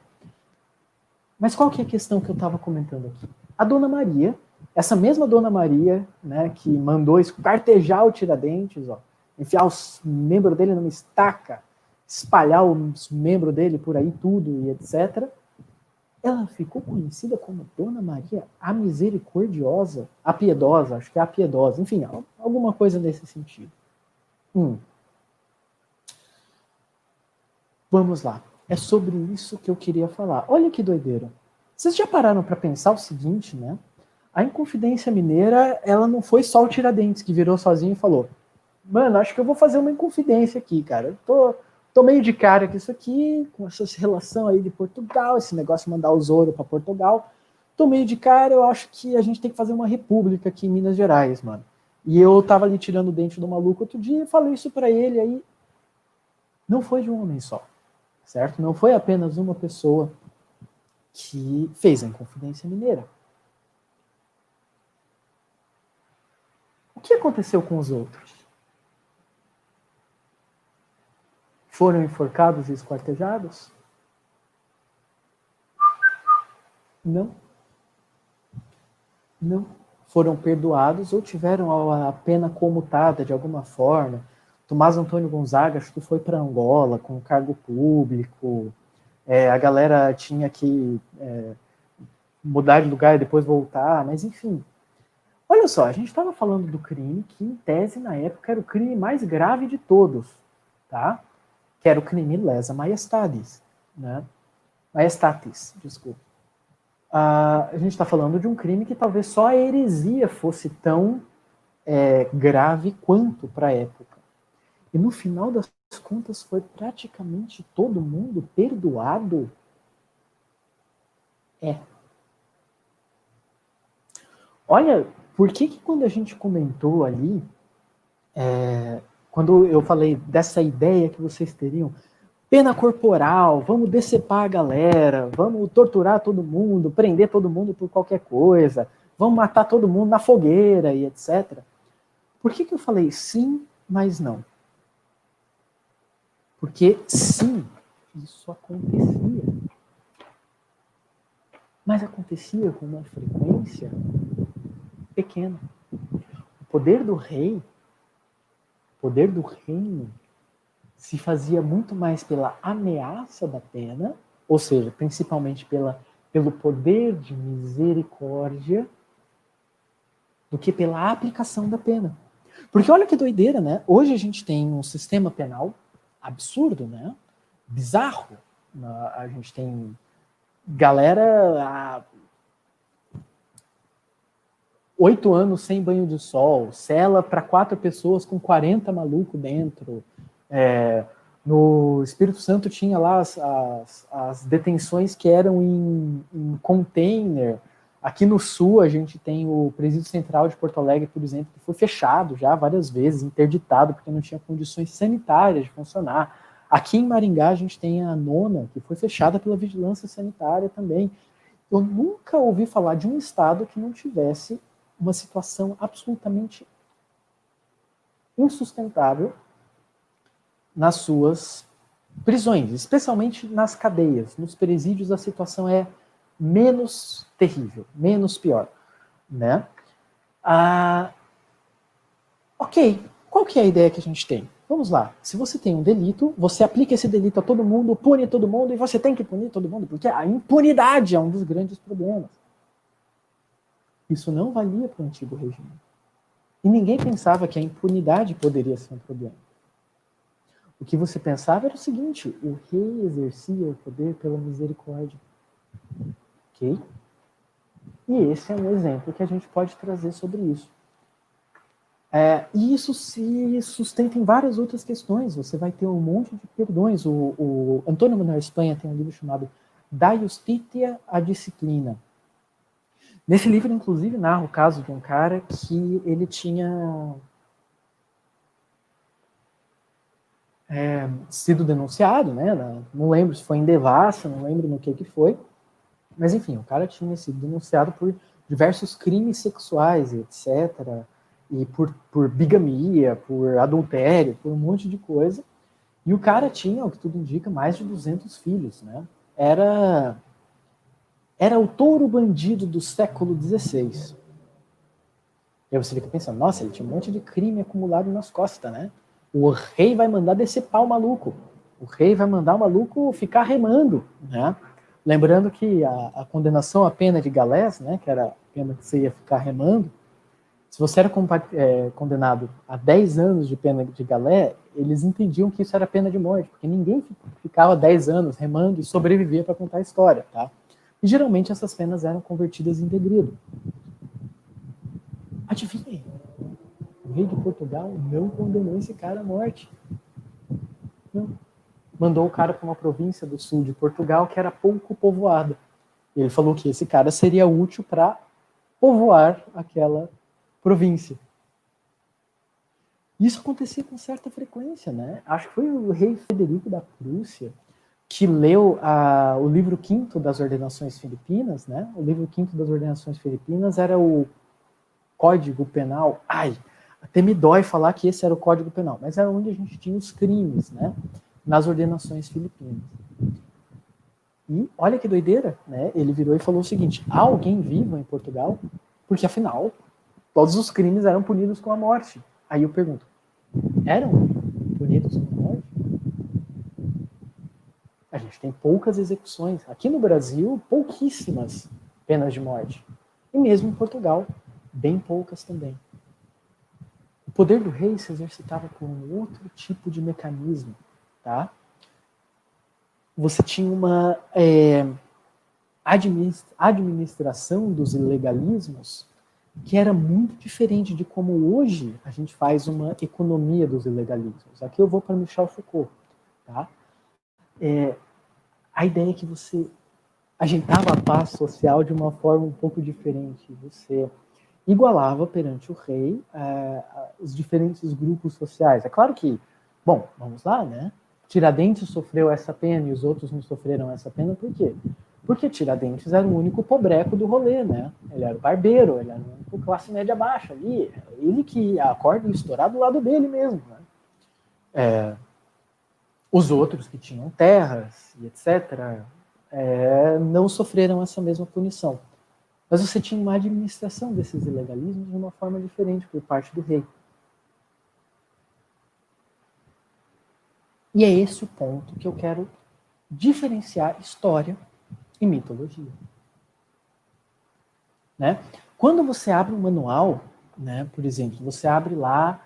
Mas qual que é a questão que eu estava comentando aqui? A Dona Maria, essa mesma Dona Maria, né, que mandou esquartejar o Tiradentes, ó, enfiar os membros dele numa estaca, espalhar os membros dele por aí tudo e etc., ela ficou conhecida como Dona Maria a Misericordiosa, a Piedosa, acho que é a Piedosa, enfim, alguma coisa nesse sentido. Vamos lá. É sobre isso que eu queria falar. Olha que doideira. Vocês já pararam para pensar o seguinte, né? A Inconfidência Mineira, ela não foi só o Tiradentes que virou sozinho e falou: mano, acho que eu vou fazer uma inconfidência aqui, cara. Eu tô meio de cara com isso aqui, com essa relação aí de Portugal, esse negócio de mandar os ouro para Portugal. Tô meio de cara, eu acho que a gente tem que fazer uma república aqui em Minas Gerais, mano. E eu tava ali tirando o dente do maluco outro dia e falei isso para ele, aí não foi de um homem só. certo? Não foi apenas uma pessoa que fez a Inconfidência Mineira. O que aconteceu com os outros? Foram enforcados e esquartejados? Não. Não. Foram perdoados ou tiveram a pena comutada de alguma forma. Tomás Antônio Gonzaga, acho que foi para Angola com cargo público. A galera tinha que mudar de lugar e depois voltar, mas enfim. Olha só, a gente estava falando do crime que, em tese, na época, era o crime mais grave de todos, tá? Que era o crime lesa majestatis, né? Majestatis, desculpa. A gente está falando de um crime que talvez só a heresia fosse tão grave quanto para a época. E no final das contas foi praticamente todo mundo perdoado. Olha, por que quando a gente comentou ali, quando eu falei dessa ideia que vocês teriam, pena corporal, vamos decepar a galera, vamos torturar todo mundo, prender todo mundo por qualquer coisa, vamos matar todo mundo na fogueira e etc. Por que eu falei sim, mas não? Porque sim, isso acontecia. Mas acontecia com uma frequência pequena. O poder do rei, o poder do reino, se fazia muito mais pela ameaça da pena, ou seja, principalmente pelo poder de misericórdia, do que pela aplicação da pena. Porque olha que doideira, né? Hoje a gente tem um sistema penal absurdo, né? Bizarro. A gente tem galera 8 anos sem banho de sol, cela para 4 pessoas com 40 malucos dentro. No Espírito Santo tinha lá as detenções que eram em container. Aqui no Sul a gente tem o Presídio Central de Porto Alegre, por exemplo, que foi fechado já várias vezes, interditado, porque não tinha condições sanitárias de funcionar. Aqui em Maringá a gente tem a Nona, que foi fechada pela vigilância sanitária também. Eu nunca ouvi falar de um estado que não tivesse uma situação absolutamente insustentável nas suas prisões, especialmente nas cadeias. Nos presídios a situação é menos terrível, menos pior, né? Ok, qual que é a ideia que a gente tem? Vamos lá, se você tem um delito, você aplica esse delito a todo mundo, pune todo mundo, e você tem que punir todo mundo, porque a impunidade é um dos grandes problemas. Isso não valia para o antigo regime. E ninguém pensava que a impunidade poderia ser um problema. O que você pensava era o seguinte: o rei exercia o poder pela misericórdia. Ok? E esse é um exemplo que a gente pode trazer sobre isso. E isso se sustenta em várias outras questões. Você vai ter um monte de perdões. O Antônio Manuel Espanha tem um livro chamado Da Justitia à Disciplina. Nesse livro, inclusive, narra o caso de um cara que ele tinha sido denunciado, né? Não lembro se foi em devassa, não lembro no que foi, mas enfim, o cara tinha sido denunciado por diversos crimes sexuais, etc., e por bigamia, por adultério, por um monte de coisa, e o cara tinha, o que tudo indica, mais de 200 filhos, né? Era o touro bandido do século XVI. E aí você fica pensando, nossa, ele tinha um monte de crime acumulado nas costas, né? O rei vai mandar decepar o maluco. O rei vai mandar o maluco ficar remando, né? Lembrando que a condenação à pena de galés, né, que era a pena que você ia ficar remando, se você era condenado a 10 anos de pena de galé, eles entendiam que isso era pena de morte, porque ninguém ficava 10 anos remando e sobrevivia para contar a história, tá? E geralmente essas penas eram convertidas em degredo. Adivinhem, o rei de Portugal não condenou esse cara à morte. Não. Mandou o cara para uma província do sul de Portugal que era pouco povoada. E ele falou que esse cara seria útil para povoar aquela província. Isso acontecia com certa frequência, né? Acho que foi o rei Frederico da Prússia que leu o livro quinto das Ordenações Filipinas, né? O livro quinto das Ordenações Filipinas era o Código Penal. Ai, até me dói falar que esse era o Código Penal, mas era onde a gente tinha os crimes, né? Nas Ordenações Filipinas. E olha que doideira, né? Ele virou e falou o seguinte: há alguém vivo em Portugal? Porque afinal, todos os crimes eram punidos com a morte. Aí eu pergunto: eram punidos com a morte? A gente tem poucas execuções. Aqui no Brasil, pouquíssimas penas de morte. E mesmo em Portugal, bem poucas também. O poder do rei se exercitava por um outro tipo de mecanismo, tá? Você tinha uma administração dos ilegalismos que era muito diferente de como hoje a gente faz uma economia dos ilegalismos. Aqui eu vou para Michel Foucault, tá? A ideia é que você ajeitava a paz social de uma forma um pouco diferente. Você igualava perante o rei os diferentes grupos sociais. É claro que, bom, vamos lá, né? Tiradentes sofreu essa pena e os outros não sofreram essa pena, por quê? Porque Tiradentes era o único pobreco do rolê, né? Ele era o barbeiro, ele era o único classe média baixa ali. Ele que a corda ia estourar do lado dele mesmo, né? Os outros que tinham terras e etc., não sofreram essa mesma punição. Mas você tinha uma administração desses ilegalismos de uma forma diferente por parte do rei. E é esse o ponto que eu quero diferenciar história e mitologia. Né? Quando você abre um manual, né, por exemplo, você abre lá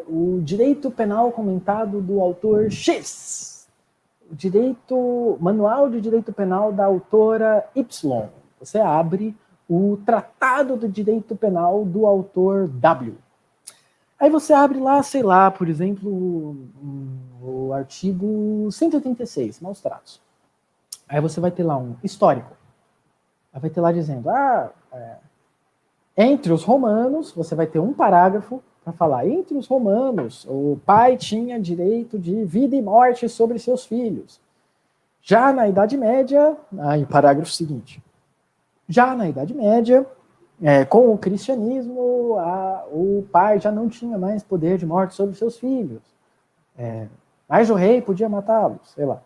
o direito penal comentado do autor X, o manual de direito penal da autora Y, você abre o tratado do direito penal do autor W. Aí você abre lá, sei lá, por exemplo, o artigo 186, maus tratos. Aí você vai ter lá um histórico. Aí vai ter lá dizendo, entre os romanos, você vai ter um parágrafo para falar, entre os romanos, o pai tinha direito de vida e morte sobre seus filhos. Já na Idade Média, aí parágrafo seguinte, já na Idade Média, com o cristianismo, o pai já não tinha mais poder de morte sobre seus filhos. Mas o rei podia matá-los, sei lá.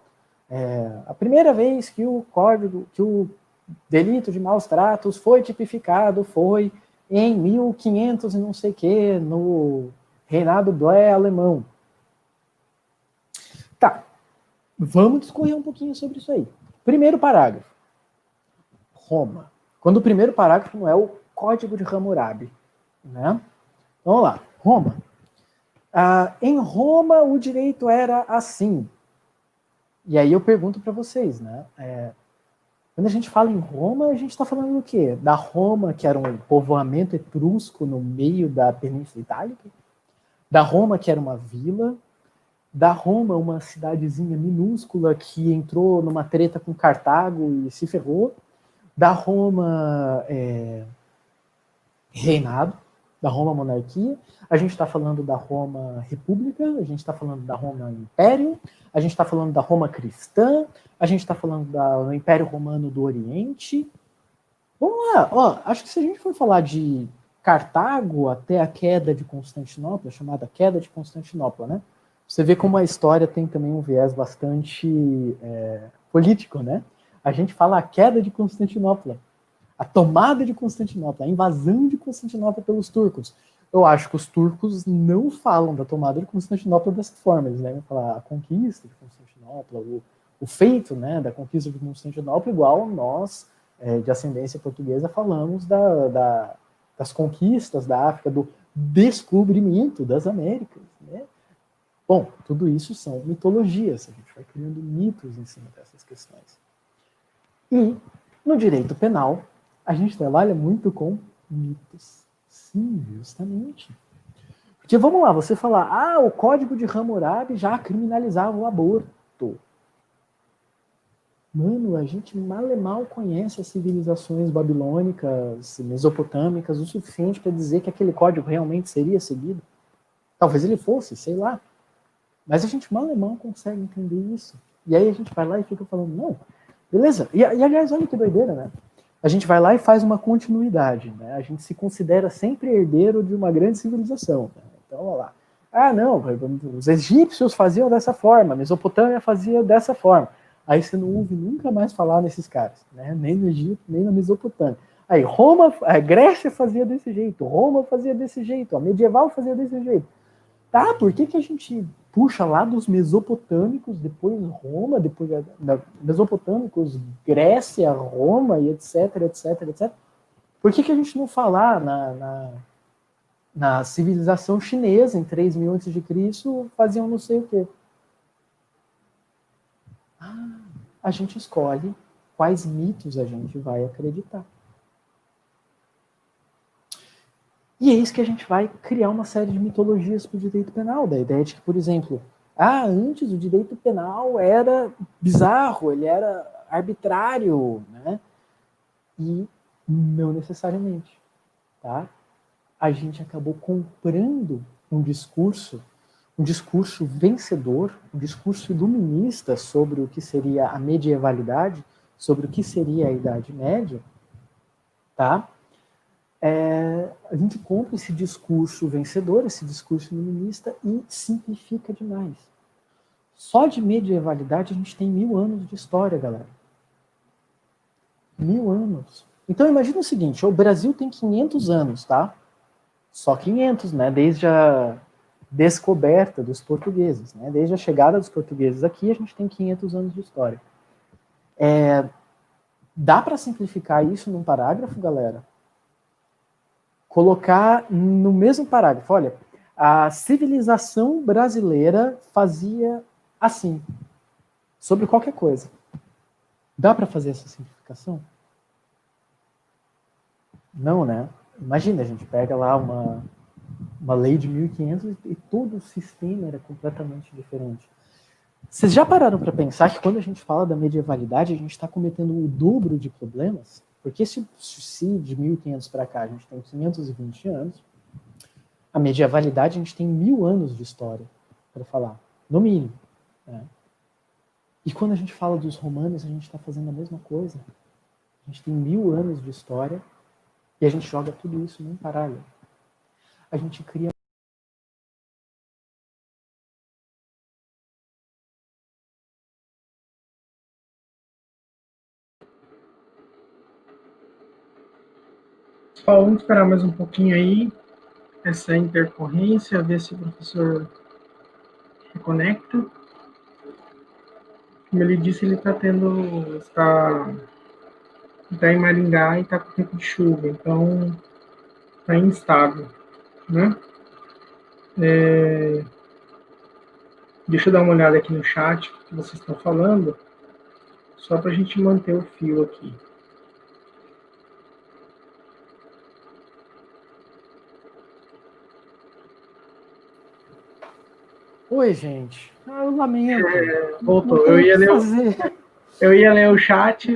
A primeira vez que o delito de maus tratos foi tipificado foi em 1500 e não sei o que, no reinado Blair alemão. Tá, vamos discorrer um pouquinho sobre isso aí. Primeiro parágrafo. Roma. Quando o primeiro parágrafo não é o Código de Hammurabi. Né? Vamos lá, Roma. Em Roma o direito era assim. E aí eu pergunto para vocês, né? Quando a gente fala em Roma, a gente está falando do quê? Da Roma, que era um povoamento etrusco no meio da Península Itálica? Da Roma, que era uma vila? Da Roma, uma cidadezinha minúscula que entrou numa treta com Cartago e se ferrou? Da Roma reinado? Da Roma monarquia? A gente está falando da Roma república? A gente está falando da Roma império? A gente está falando da Roma cristã? A gente está falando do Império Romano do Oriente? Vamos lá, acho que se a gente for falar de Cartago até a queda de Constantinopla, chamada queda de Constantinopla, né? Você vê como a história tem também um viés bastante político, né? A gente fala a queda de Constantinopla, a tomada de Constantinopla, a invasão de Constantinopla pelos turcos. Eu acho que os turcos não falam da tomada de Constantinopla dessa forma. Eles devem falar a conquista de Constantinopla, o feito, né, da conquista de Constantinopla, igual nós, de ascendência portuguesa, falamos das conquistas da África, do descobrimento das Américas. Né? Bom, tudo isso são mitologias. A gente vai criando mitos em cima dessas questões. E, no direito penal, a gente trabalha muito com mitos. Sim, justamente. Porque, vamos lá, você falar, o Código de Hammurabi já criminalizava o aborto. Mano, a gente mal e mal conhece as civilizações babilônicas, mesopotâmicas, o suficiente para dizer que aquele código realmente seria seguido. Talvez ele fosse, sei lá. Mas a gente mal e mal consegue entender isso. E aí a gente vai lá e fica falando, não, beleza. E aliás, olha que doideira, né? A gente vai lá e faz uma continuidade, né? A gente se considera sempre herdeiro de uma grande civilização. Né? Então, olha lá. Ah, não, os egípcios faziam dessa forma, a Mesopotâmia fazia dessa forma. Aí você não ouve nunca mais falar nesses caras, né? Nem no Egito, nem na Mesopotâmia. Aí Roma, a Grécia fazia desse jeito, Roma fazia desse jeito, a medieval fazia desse jeito. Tá, por que a gente puxa lá dos mesopotâmicos, depois Roma, depois mesopotâmicos, Grécia, Roma e etc, etc, etc? Por que a gente não falar na civilização chinesa, em 3000 a.C., faziam não sei o quê? Ah, a gente escolhe quais mitos a gente vai acreditar. E é isso que a gente vai criar uma série de mitologias para o direito penal, da ideia de que, por exemplo, antes o direito penal era bizarro, ele era arbitrário, né? E não necessariamente, tá? A gente acabou comprando um discurso vencedor, um discurso iluminista sobre o que seria a medievalidade, sobre o que seria a Idade Média, tá? A gente compra esse discurso vencedor, esse discurso iluminista e simplifica demais. Só de medievalidade a gente tem 1000 anos de história, galera. 1000 anos. Então imagina o seguinte, o Brasil tem 500 anos, tá? Só 500, né? Desde a descoberta dos portugueses, né? Desde a chegada dos portugueses aqui, a gente tem 500 anos de história. Dá para simplificar isso num parágrafo, galera? Colocar no mesmo parágrafo, olha, a civilização brasileira fazia assim, sobre qualquer coisa. Dá para fazer essa simplificação? Não, né? Imagina, a gente pega lá uma lei de 1500 e todo o sistema era completamente diferente. Vocês já pararam para pensar que quando a gente fala da medievalidade, a gente está cometendo o dobro de problemas? Porque se de 1500 para cá a gente tem 520 anos, a medievalidade a gente tem 1000 anos de história para falar, no mínimo. Né? E quando a gente fala dos romanos, a gente está fazendo a mesma coisa. A gente tem 1000 anos de história e a gente joga tudo isso num paralelo. A gente cria Só vamos esperar mais um pouquinho aí, essa intercorrência, ver se o professor reconecta. Como ele disse, ele está em Maringá e está com tempo de chuva, então está instável, né? Deixa eu dar uma olhada aqui no chat, o que vocês estão falando, só para a gente manter o fio aqui. Oi, gente. Eu lamento. Voltou. Não tenho o que fazer. Eu ia ler o chat,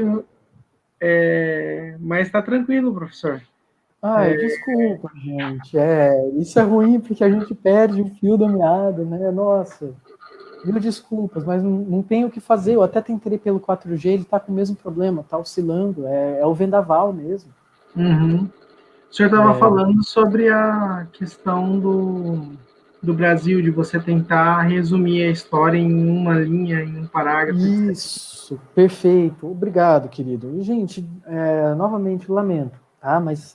mas está tranquilo, professor. Ai, desculpa, gente. Isso é ruim porque a gente perde o fio da meada, né? Nossa, mil desculpas, mas não tenho o que fazer. Eu até tentei pelo 4G, ele tá com o mesmo problema, tá oscilando. É o vendaval mesmo. Uhum. O senhor estava falando sobre a questão do Brasil, de você tentar resumir a história em uma linha, em um parágrafo. Isso, perfeito. Obrigado, querido. E, gente, novamente, lamento, tá? Mas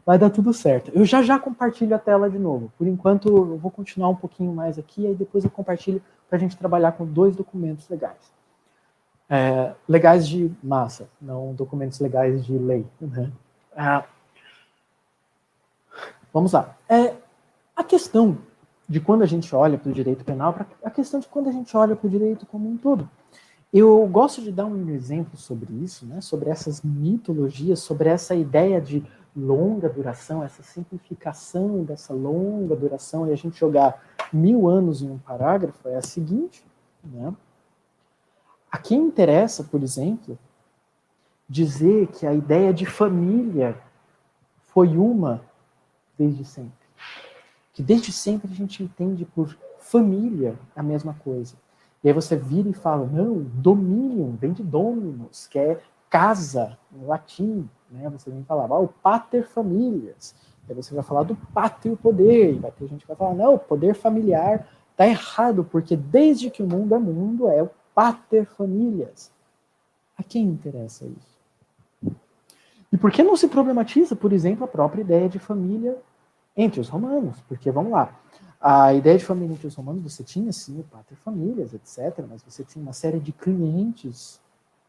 vai dar tudo certo. Eu já compartilho a tela de novo. Por enquanto, eu vou continuar um pouquinho mais aqui, aí depois eu compartilho para a gente trabalhar com 2 documentos legais. Legais de massa, não documentos legais de lei. Né? Vamos lá. A questão de quando a gente olha para o direito penal, a questão de quando a gente olha para o direito como um todo. Eu gosto de dar um exemplo sobre isso, né? Sobre essas mitologias, sobre essa ideia de longa duração, essa simplificação dessa longa duração, e a gente jogar 1000 anos em um parágrafo, é a seguinte, né? A quem interessa, por exemplo, dizer que a ideia de família foi uma desde sempre. Que desde sempre a gente entende por família a mesma coisa. E aí você vira e fala, não, dominium, vem de dominus, que é casa, em latim, né? Você vem falar, o pater familias. Aí você vai falar do pátrio poder, e vai ter gente que vai falar, não, o poder familiar está errado, porque desde que o mundo é o pater familias. A quem interessa isso? E por que não se problematiza, por exemplo, a própria ideia de família entre os romanos? Porque, vamos lá, a ideia de família entre os romanos, você tinha, sim, o pater familias, etc., mas você tinha uma série de clientes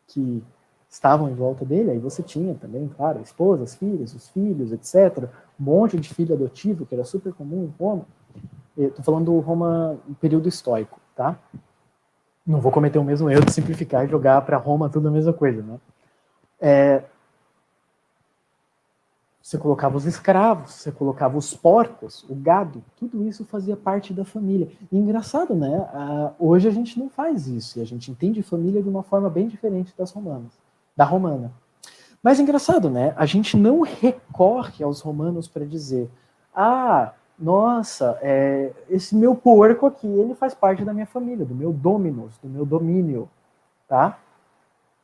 que estavam em volta dele, aí você tinha também, claro, esposas, filhos, os filhos, etc., um monte de filho adotivo, que era super comum em Roma. Estou falando do Roma no período estoico, tá? Não vou cometer o mesmo erro de simplificar e jogar para Roma tudo a mesma coisa, né? Você colocava os escravos, você colocava os porcos, o gado, tudo isso fazia parte da família. E engraçado, né? Hoje a gente não faz isso, e a gente entende família de uma forma bem diferente da romana. Mas engraçado, né? A gente não recorre aos romanos para dizer, nossa, esse meu porco aqui, ele faz parte da minha família, do meu dominus, do meu domínio, tá?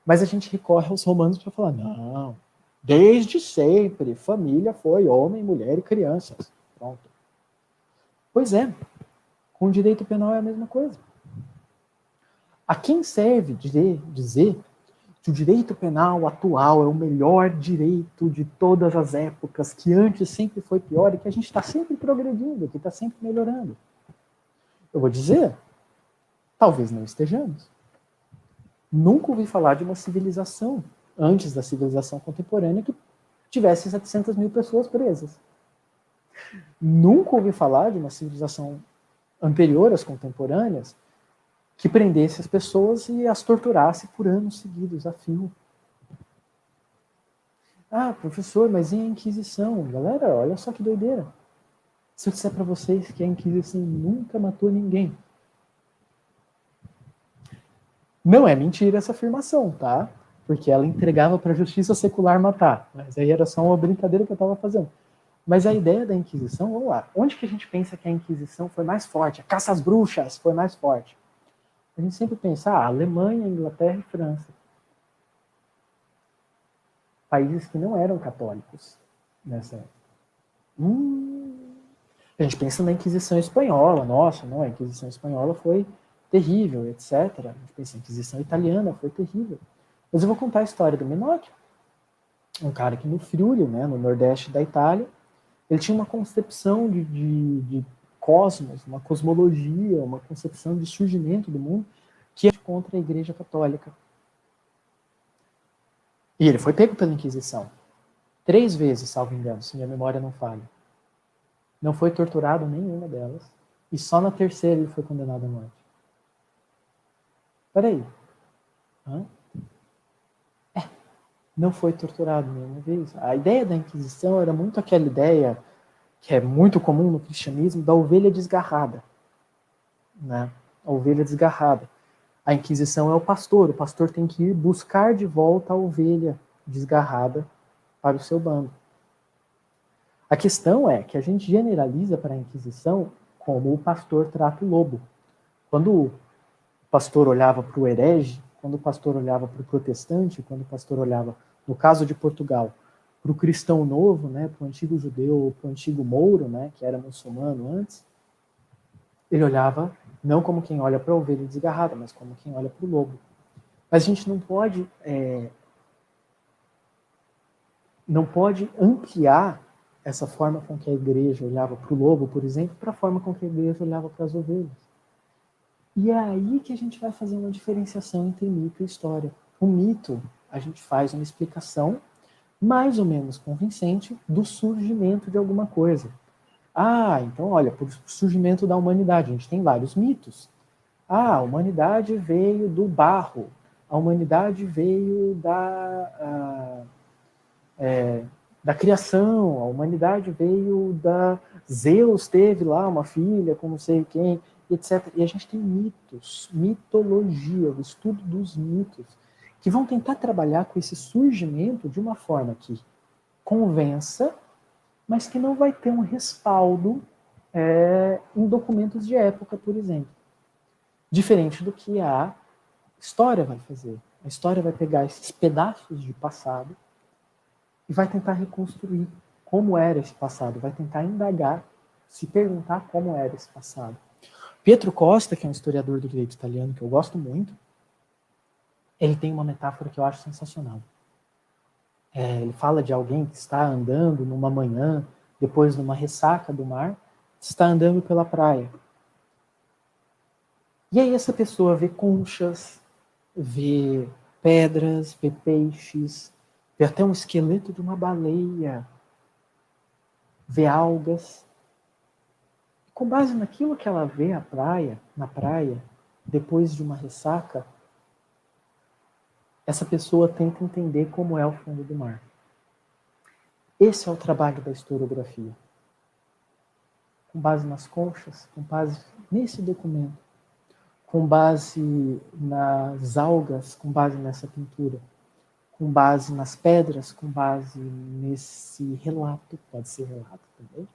Mas a gente recorre aos romanos para falar, não, desde sempre, família foi homem, mulher e crianças. Pronto. Pois é, com o direito penal é a mesma coisa. A quem serve dizer que o direito penal atual é o melhor direito de todas as épocas, que antes sempre foi pior e que a gente está sempre progredindo, que está sempre melhorando? Eu vou dizer, talvez não estejamos. Nunca ouvi falar de uma civilização, antes da civilização contemporânea, que tivesse 700 mil pessoas presas. Nunca ouvi falar de uma civilização anterior às contemporâneas que prendesse as pessoas e as torturasse por anos seguidos a fio. Professor, mas e a Inquisição? Galera, olha só que doideira. Se eu disser para vocês que a Inquisição nunca matou ninguém. Não é mentira essa afirmação, tá? Porque ela entregava para a justiça secular matar. Mas aí era só uma brincadeira que eu estava fazendo. Mas a ideia da Inquisição, vamos lá. Onde que a gente pensa que a Inquisição foi mais forte? A caça às bruxas foi mais forte. A gente sempre pensa, Alemanha, Inglaterra e França. Países que não eram católicos nessa época. A gente pensa na Inquisição Espanhola. Nossa, não, a Inquisição Espanhola foi terrível, etc. A gente pensa na Inquisição Italiana, foi terrível. Mas eu vou contar a história do Menocchio. Um cara que no Friuli, né, no nordeste da Itália, ele tinha uma concepção de cosmos, uma cosmologia, uma concepção de surgimento do mundo que é contra a Igreja Católica. E ele foi pego pela Inquisição. 3 vezes, salvo engano, se minha memória não falha. Não foi torturado nenhuma delas. E só na terceira ele foi condenado à morte. Peraí. Não foi torturado nenhuma vez. A ideia da Inquisição era muito aquela ideia que é muito comum no cristianismo, da ovelha desgarrada. Né? A ovelha desgarrada. A Inquisição é o pastor tem que ir buscar de volta a ovelha desgarrada para o seu bando. A questão é que a gente generaliza para a Inquisição como o pastor trata o lobo. Quando o pastor olhava para o herege, quando o pastor olhava para o protestante, quando o pastor olhava, no caso de Portugal, para o cristão novo, né, para o antigo judeu, para o antigo mouro, né, que era muçulmano antes, ele olhava não como quem olha para a ovelha desgarrada, mas como quem olha para o lobo. Mas a gente não pode ampliar essa forma com que a igreja olhava para o lobo, por exemplo, para a forma com que a igreja olhava para as ovelhas. E é aí que a gente vai fazer uma diferenciação entre mito e história. O mito, a gente faz uma explicação mais ou menos convincente do surgimento de alguma coisa. Então, olha, por surgimento da humanidade, a gente tem vários mitos. A humanidade veio do barro, a humanidade veio da criação, a humanidade veio Zeus teve lá uma filha com não sei quem, etc. E a gente tem mitos, mitologia, o estudo dos mitos, que vão tentar trabalhar com esse surgimento de uma forma que convença, mas que não vai ter um respaldo em documentos de época, por exemplo. Diferente do que a história vai fazer. A história vai pegar esses pedaços de passado e vai tentar reconstruir como era esse passado, vai tentar indagar, se perguntar como era esse passado. Pietro Costa, que é um historiador do direito italiano que eu gosto muito, ele tem uma metáfora que eu acho sensacional. Ele fala de alguém que está andando numa manhã, depois de uma ressaca do mar, está andando pela praia. E aí essa pessoa vê conchas, vê pedras, vê peixes, vê até um esqueleto de uma baleia, vê algas. Com base naquilo que ela vê na praia, depois de uma ressaca, essa pessoa tenta entender como é o fundo do mar. Esse é o trabalho da historiografia. Com base nas conchas, com base nesse documento, com base nas algas, com base nessa pintura, com base nas pedras, com base nesse relato, pode ser relato também,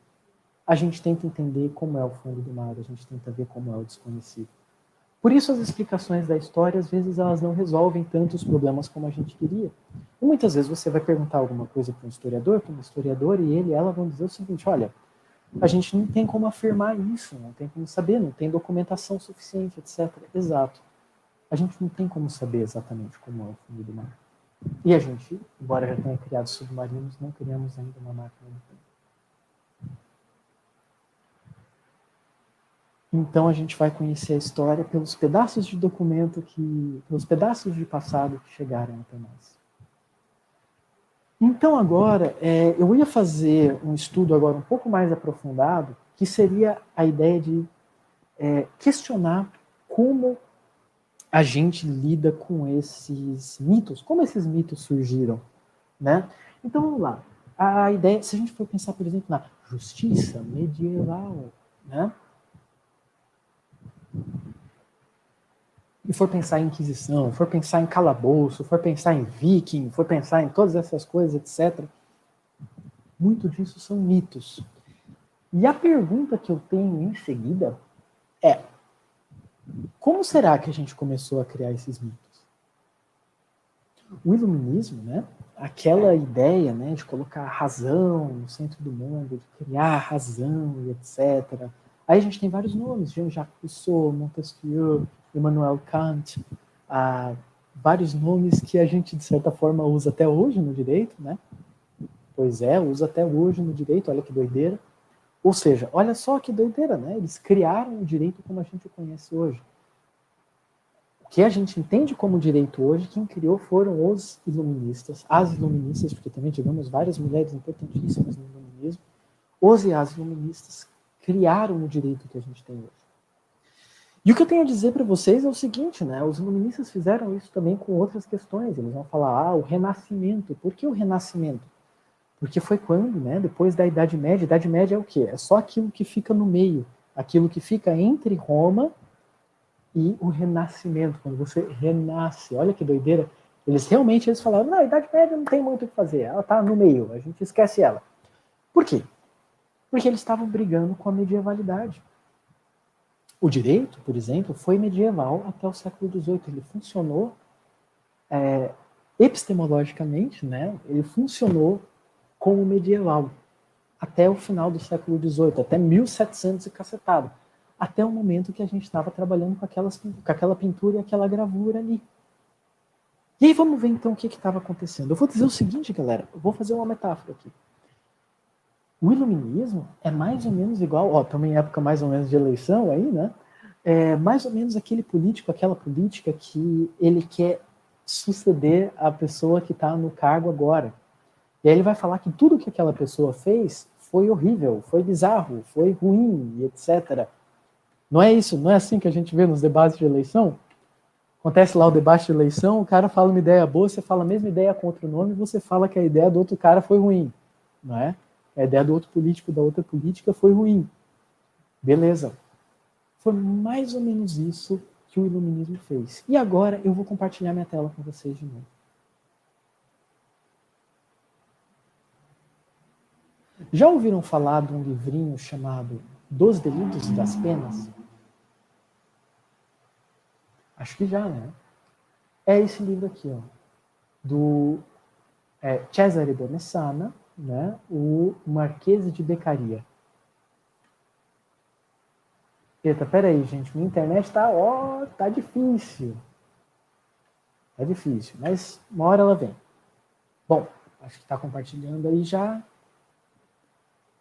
a gente tenta entender como é o fundo do mar, a gente tenta ver como é o desconhecido. Por isso as explicações da história, às vezes, elas não resolvem tantos problemas como a gente queria. E muitas vezes você vai perguntar alguma coisa para um historiador, e ela vão dizer o seguinte, olha, a gente não tem como afirmar isso, não tem como saber, não tem documentação suficiente, etc. Exato. A gente não tem como saber exatamente como é o fundo do mar. E a gente, embora já tenha criado submarinos, não criamos ainda uma máquina do tempo. Então a gente vai conhecer a história pelos pedaços de documento pelos pedaços de passado que chegaram até nós. Então agora, eu ia fazer um estudo agora um pouco mais aprofundado, que seria a ideia de questionar como a gente lida com esses mitos, como esses mitos surgiram, né? Então vamos lá. A ideia, se a gente for pensar, por exemplo, na justiça medieval, né? E for pensar em Inquisição, for pensar em calabouço, for pensar em viking, for pensar em todas essas coisas, etc. Muito disso são mitos. E a pergunta que eu tenho em seguida é: como será que a gente começou a criar esses mitos? O iluminismo, né? Aquela ideia, né, de colocar a razão no centro do mundo, de criar a razão e etc. Aí a gente tem vários nomes: Jean-Jacques Rousseau, Montesquieu, Immanuel Kant, vários nomes que a gente, de certa forma, usa até hoje no direito, né? Pois é, usa até hoje no direito, olha que doideira. Ou seja, olha só que doideira, né? Eles criaram o direito como a gente o conhece hoje. O que a gente entende como direito hoje, quem criou foram os iluministas, as iluministas, porque também tivemos várias mulheres importantíssimas no iluminismo. Os e as iluministas criaram o direito que a gente tem hoje. E o que eu tenho a dizer para vocês é o seguinte, né? Os iluministas fizeram isso também com outras questões. Eles vão falar, o Renascimento. Por que o Renascimento? Porque foi quando, né? Depois da Idade Média. Idade Média é o quê? É só aquilo que fica no meio, aquilo que fica entre Roma e o Renascimento, quando você renasce. Olha que doideira. Eles falaram, não, a Idade Média não tem muito o que fazer, ela está no meio, a gente esquece ela. Por quê? Porque eles estavam brigando com a medievalidade. O direito, por exemplo, foi medieval até o século XVIII. Ele funcionou epistemologicamente, né? Ele funcionou como medieval até o final do século XVIII, até 1700 e cacetado. Até o momento que a gente estava trabalhando com aquela pintura e aquela gravura ali. E aí vamos ver então o que estava acontecendo. Eu vou dizer o seguinte, galera, eu vou fazer uma metáfora aqui. O iluminismo é mais ou menos igual, também em época mais ou menos de eleição aí, né? É mais ou menos aquele político, aquela política que ele quer suceder a pessoa que está no cargo agora. E aí ele vai falar que tudo que aquela pessoa fez foi horrível, foi bizarro, foi ruim, etc. Não é isso? Não é assim que a gente vê nos debates de eleição? Acontece lá o debate de eleição, o cara fala uma ideia boa, você fala a mesma ideia com outro nome e você fala que a ideia do outro cara foi ruim, não é? A ideia do outro político, da outra política foi ruim. Beleza. Foi mais ou menos isso que o iluminismo fez. E agora eu vou compartilhar minha tela com vocês de novo. Já ouviram falar de um livrinho chamado Dos Delitos e das Penas? Acho que já, né? É esse livro aqui, ó, do Cesare de Messana, né? O Marquês de Beccaria. Eita, peraí, gente, minha internet tá difícil. Tá difícil, mas uma hora ela vem. Bom, acho que tá compartilhando aí já.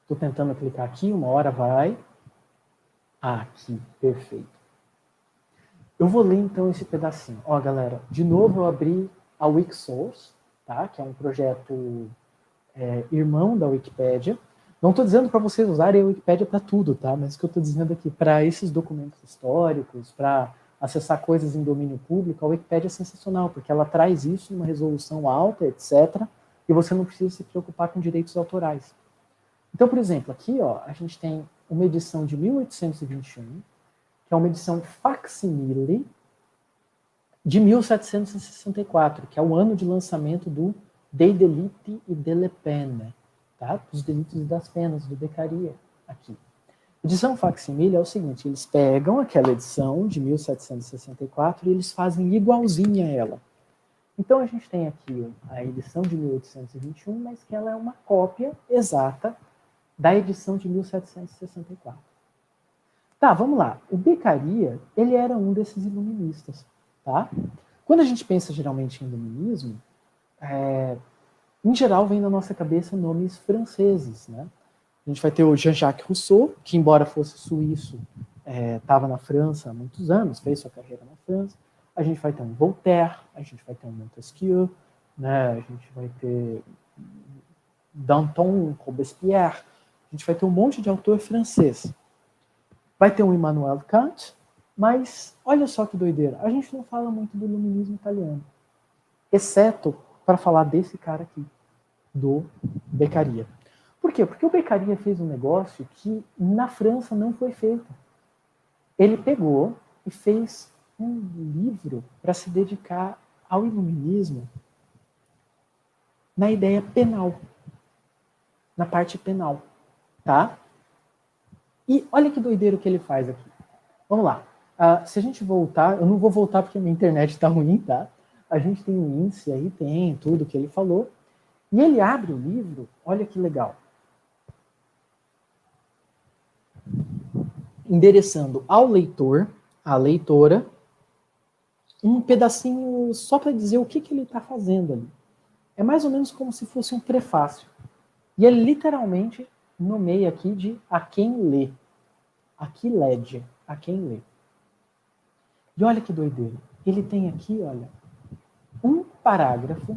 Tô tentando clicar aqui, uma hora vai. Aqui, perfeito. Eu vou ler então esse pedacinho. Ó, galera, de novo eu abri a Wiksource, tá? Que é um projeto irmão da Wikipédia. Não estou dizendo para vocês usarem a Wikipédia para tudo, tá? Mas o que eu estou dizendo aqui, para esses documentos históricos, para acessar coisas em domínio público, a Wikipédia é sensacional, porque ela traz isso numa resolução alta, etc., e você não precisa se preocupar com direitos autorais. Então, por exemplo, aqui ó, a gente tem uma edição de 1821, que é uma edição facsimile de 1764, que é o ano de lançamento do Dei Delitti e delle Pene, tá? Dos delitos e das penas, do Beccaria, aqui. Edição facsimile é o seguinte, eles pegam aquela edição de 1764 e eles fazem igualzinha a ela. Então a gente tem aqui a edição de 1821, mas que ela é uma cópia exata da edição de 1764. Tá, vamos lá. O Beccaria, ele era um desses iluministas, tá? Quando a gente pensa geralmente em iluminismo, em geral vem na nossa cabeça nomes franceses, né? A gente vai ter o Jean-Jacques Rousseau, que embora fosse suíço, estava na França há muitos anos, fez sua carreira na França. A gente vai ter um Voltaire, a gente vai ter um Montesquieu, né? A gente vai ter Danton, Robespierre, a gente vai ter um monte de autor francês. Vai ter um Immanuel Kant, mas olha só que doideira, a gente não fala muito do iluminismo italiano, exceto para falar desse cara aqui, do Beccaria. Por quê? Porque o Beccaria fez um negócio que na França não foi feito. Ele pegou e fez um livro para se dedicar ao iluminismo na ideia penal, na parte penal, tá? E olha que doideiro que ele faz aqui. Vamos lá. Se a gente voltar, eu não vou voltar porque a minha internet está ruim, tá? A gente tem o índice aí, tem tudo que ele falou. E ele abre o livro, olha que legal. Endereçando ao leitor, à leitora, um pedacinho só para dizer o que ele está fazendo ali. É mais ou menos como se fosse um prefácio. E ele literalmente nomeia aqui de a quem lê. Aqui lede, a quem lê. E olha que doideira. Ele tem aqui, olha, um parágrafo.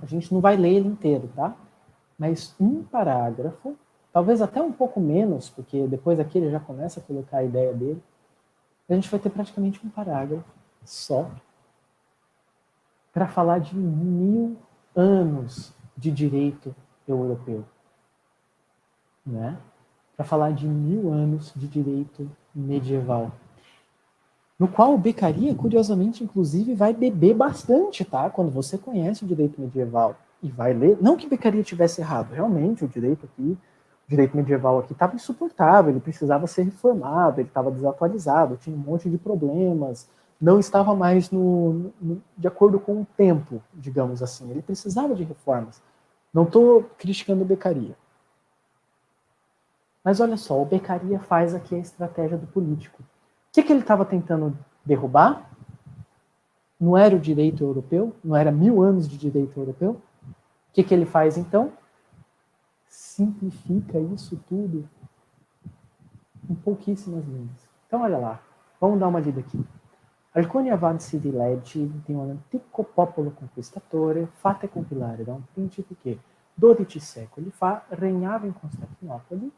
A gente não vai ler ele inteiro, tá? Mas um parágrafo, talvez até um pouco menos, porque depois aqui ele já começa a colocar a ideia dele. A gente vai ter praticamente um parágrafo só para falar de 1000 anos de direito europeu, né? Para falar de 1000 anos de direito medieval, no qual o Beccaria, curiosamente, inclusive, vai beber bastante, tá? Quando você conhece o direito medieval e vai ler, não que Beccaria tivesse errado, realmente o direito medieval aqui estava insuportável, ele precisava ser reformado, ele estava desatualizado, tinha um monte de problemas, não estava mais de acordo com o tempo, digamos assim, ele precisava de reformas. Não estou criticando o Beccaria. Mas olha só, o Beccaria faz aqui a estratégia do político. O que ele estava tentando derrubar? Não era o direito europeu? Não era 1000 anos de direito europeu? O que ele faz então? Simplifica isso tudo em pouquíssimas linhas. Então olha lá, vamos dar uma lida aqui. Alcuni avanzi di leggi di un antico popolo conquistatore fatte compilare da un principe che 12 secoli fa regnava in Costantinopoli,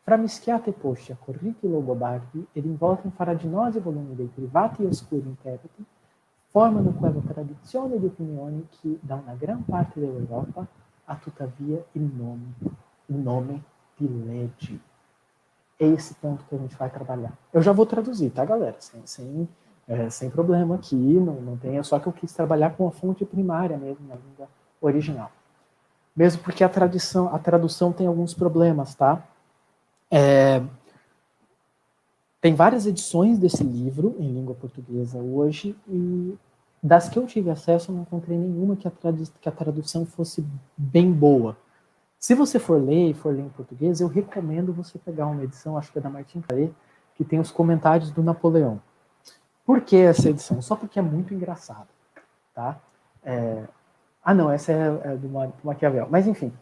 framischiate posce a corriti longobardi ed involte in faraginosi volumi dei privati e oscuri interpreti, formano quella tradizione di opinioni che da una gran parte dell'Europa ha tuttavia il nome di legge. É esse ponto que a gente vai trabalhar. Eu já vou traduzir, tá, galera? Sem problema aqui, não tem, é só que eu quis trabalhar com a fonte primária mesmo, na língua original. Mesmo porque a tradução tem alguns problemas, tá? Tem várias edições desse livro em língua portuguesa hoje, e das que eu tive acesso, eu não encontrei nenhuma que a tradução fosse bem boa. Se você for ler em português, eu recomendo você pegar uma edição, acho que é da Martin Claret, que tem os comentários do Napoleão. Por que essa edição? Só porque é muito engraçado, tá? Não, essa é do Maquiavel. Mas, enfim,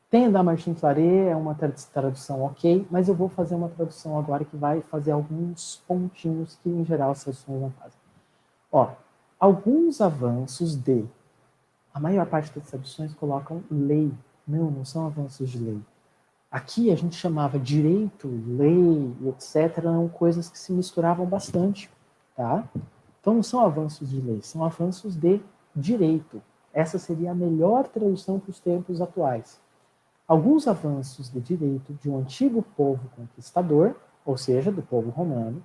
tem a da Martin Claret, é uma tradução ok, mas eu vou fazer uma tradução agora que vai fazer alguns pontinhos que, em geral, as traduções não fazem. Ó, alguns avanços de... A maior parte das traduções colocam lei. Não são avanços de lei. Aqui a gente chamava direito, lei, etc. Eram coisas que se misturavam bastante, tá? Então não são avanços de lei, são avanços de direito. Essa seria a melhor tradução para os tempos atuais. Alguns avanços de direito de um antigo povo conquistador, ou seja, do povo romano,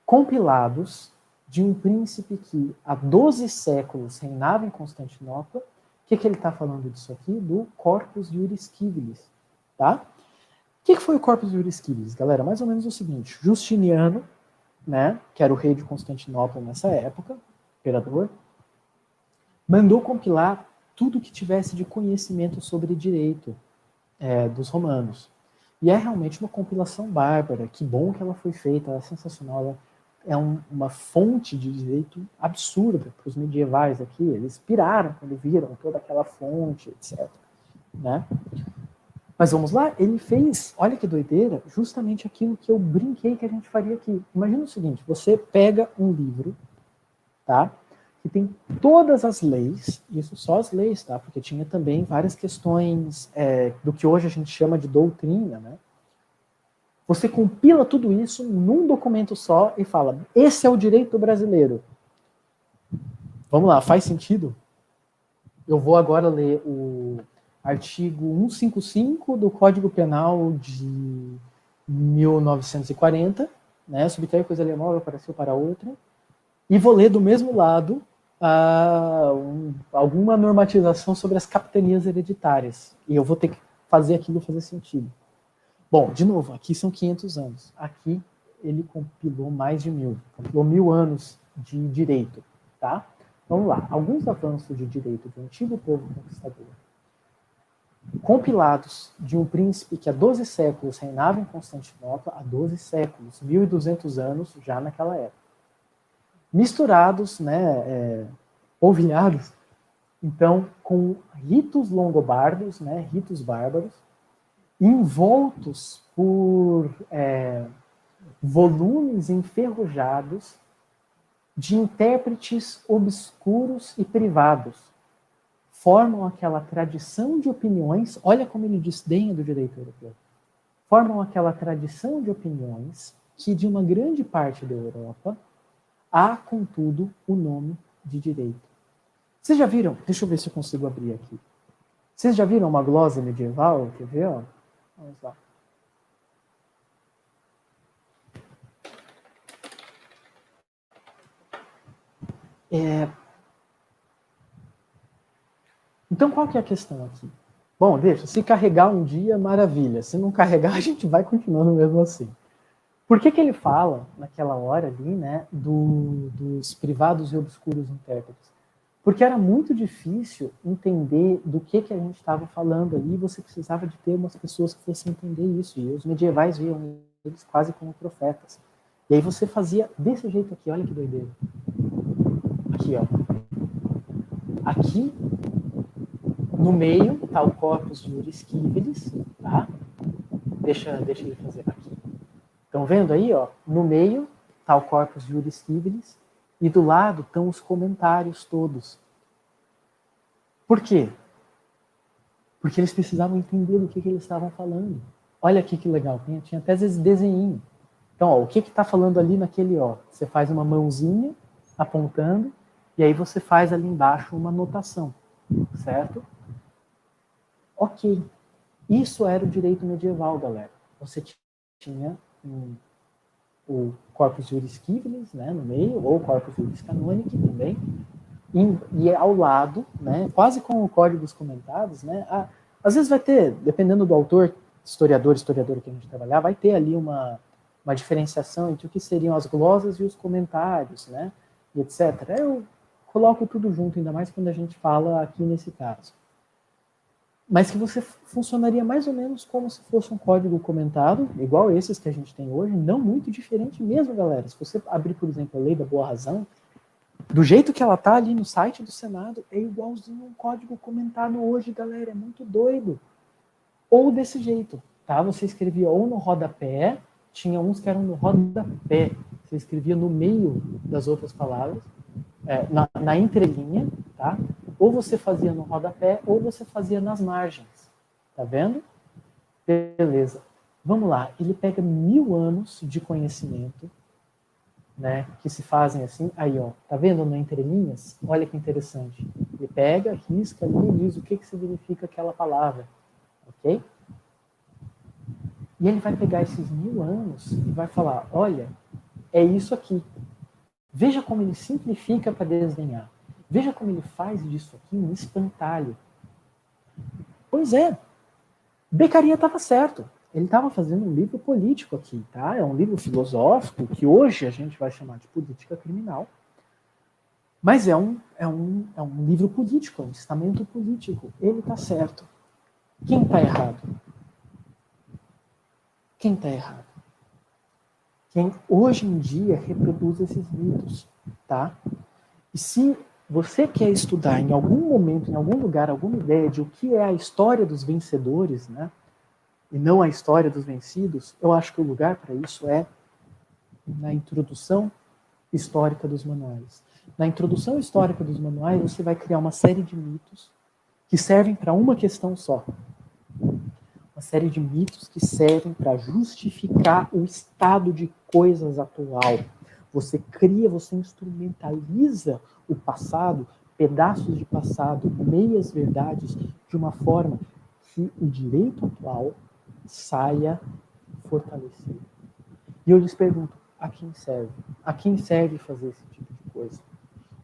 compilados de um príncipe que há 12 séculos reinava em Constantinopla. O que ele está falando disso aqui? Do Corpus Juris Civilis, tá? O que foi o Corpus Juris Civilis, galera? Mais ou menos o seguinte: Justiniano, né, que era o rei de Constantinopla nessa época, imperador, mandou compilar tudo que tivesse de conhecimento sobre direito dos romanos. E é realmente uma compilação bárbara. Que bom que ela foi feita, ela é sensacional. Ela é uma fonte de direito absurda para os medievais aqui. Eles piraram quando viram toda aquela fonte, etc. Né? Mas vamos lá, ele fez, olha que doideira, justamente aquilo que eu brinquei que a gente faria aqui. Imagina o seguinte: você pega um livro, tá? Que tem todas as leis, isso só as leis, tá? Porque tinha também várias questões do que hoje a gente chama de doutrina, né? Você compila tudo isso num documento só e fala: esse é o direito brasileiro. Vamos lá, faz sentido? Eu vou agora ler o artigo 155 do Código Penal de 1940, né? Subtrair coisa alheia móvel pareceu para outra. E vou ler do mesmo lado alguma normatização sobre as capitanias hereditárias. E eu vou ter que fazer aquilo fazer sentido. Bom, de novo, aqui são 500 anos. Aqui ele compilou mais de 1000. Compilou 1000 anos de direito, tá? Vamos lá. Alguns avanços de direito do antigo povo conquistador, compilados de um príncipe que há 12 séculos reinava em Constantinopla, há 12 séculos, 1200 anos já naquela época. Misturados, né, polvilhados, então, com ritos longobardos, né, ritos bárbaros, envoltos por volumes enferrujados de intérpretes obscuros e privados. Formam aquela tradição de opiniões, olha como ele desdenha do direito europeu, formam aquela tradição de opiniões que, de uma grande parte da Europa, há, contudo, o nome de direito. Vocês já viram? Deixa eu ver se eu consigo abrir aqui. Vocês já viram uma glosa medieval? Quer ver? Ó? Vamos lá. Então, qual que é a questão aqui? Bom, deixa, se carregar um dia, maravilha. Se não carregar, a gente vai continuando mesmo assim. Por que ele fala, naquela hora ali, né, dos privados e obscuros intérpretes? Porque era muito difícil entender do que a gente estava falando ali, e você precisava de ter umas pessoas que fossem entender isso, e os medievais viam eles quase como profetas. E aí você fazia desse jeito aqui, olha que doideira. Aqui, ó. Aqui, no meio, está o Corpus Juris Civilis, tá? Deixa ele fazer aqui. Estão vendo aí, ó? No meio está o Corpus Juris Civilis e do lado estão os comentários todos. Por quê? Porque eles precisavam entender do que eles estavam falando. Olha aqui que legal, tinha até esse desenho. Então, ó, o que está falando ali naquele, ó? Você faz uma mãozinha apontando e aí você faz ali embaixo uma anotação, certo? Ok. Isso era o direito medieval, galera. Você tinha o Corpus Juris Civilis, né, no meio, ou o Corpus Juris Canonici também, e ao lado, né, quase com o código dos comentados, né, às vezes vai ter, dependendo do autor, historiadora que a gente trabalhar, vai ter ali uma diferenciação entre o que seriam as glosas e os comentários, né? E etc. Eu coloco tudo junto, ainda mais quando a gente fala aqui nesse caso. Mas que você funcionaria mais ou menos como se fosse um código comentado, igual esses que a gente tem hoje, não muito diferente mesmo, galera. Se você abrir, por exemplo, a Lei da Boa Razão, do jeito que ela tá ali no site do Senado, é igualzinho um código comentado hoje, galera. É muito doido. Ou desse jeito, tá? Você escrevia ou no rodapé, tinha uns que eram no rodapé. Você escrevia no meio das outras palavras, na entrelinha, tá? Ou você fazia no rodapé, ou você fazia nas margens. Tá vendo? Beleza. Vamos lá. Ele pega 1000 anos de conhecimento, né, que se fazem assim. Aí, ó, tá vendo na entrelinhas? Olha que interessante. Ele pega, risca ali e diz o que significa aquela palavra. Ok? E ele vai pegar esses 1000 anos e vai falar, olha, é isso aqui. Veja como ele simplifica para desenhar. Veja como ele faz disso aqui um espantalho. Pois é, Beccaria estava certo. Ele estava fazendo um livro político aqui, tá? É um livro filosófico que hoje a gente vai chamar de política criminal. Mas é um livro político, é um estamento político. Ele está certo. Quem está errado? Quem está errado? Quem hoje em dia reproduz esses mitos, tá? E se você quer estudar em algum momento, em algum lugar, alguma ideia de o que é a história dos vencedores, né? E não a história dos vencidos, eu acho que o lugar para isso é na introdução histórica dos manuais. Na introdução histórica dos manuais, você vai criar uma série de mitos que servem para uma questão só. Uma série de mitos que servem para justificar o estado de coisas atual. Você cria, você instrumentaliza o passado, pedaços de passado, meias verdades, de uma forma que o direito atual saia fortalecido. E eu lhes pergunto, a quem serve? A quem serve fazer esse tipo de coisa?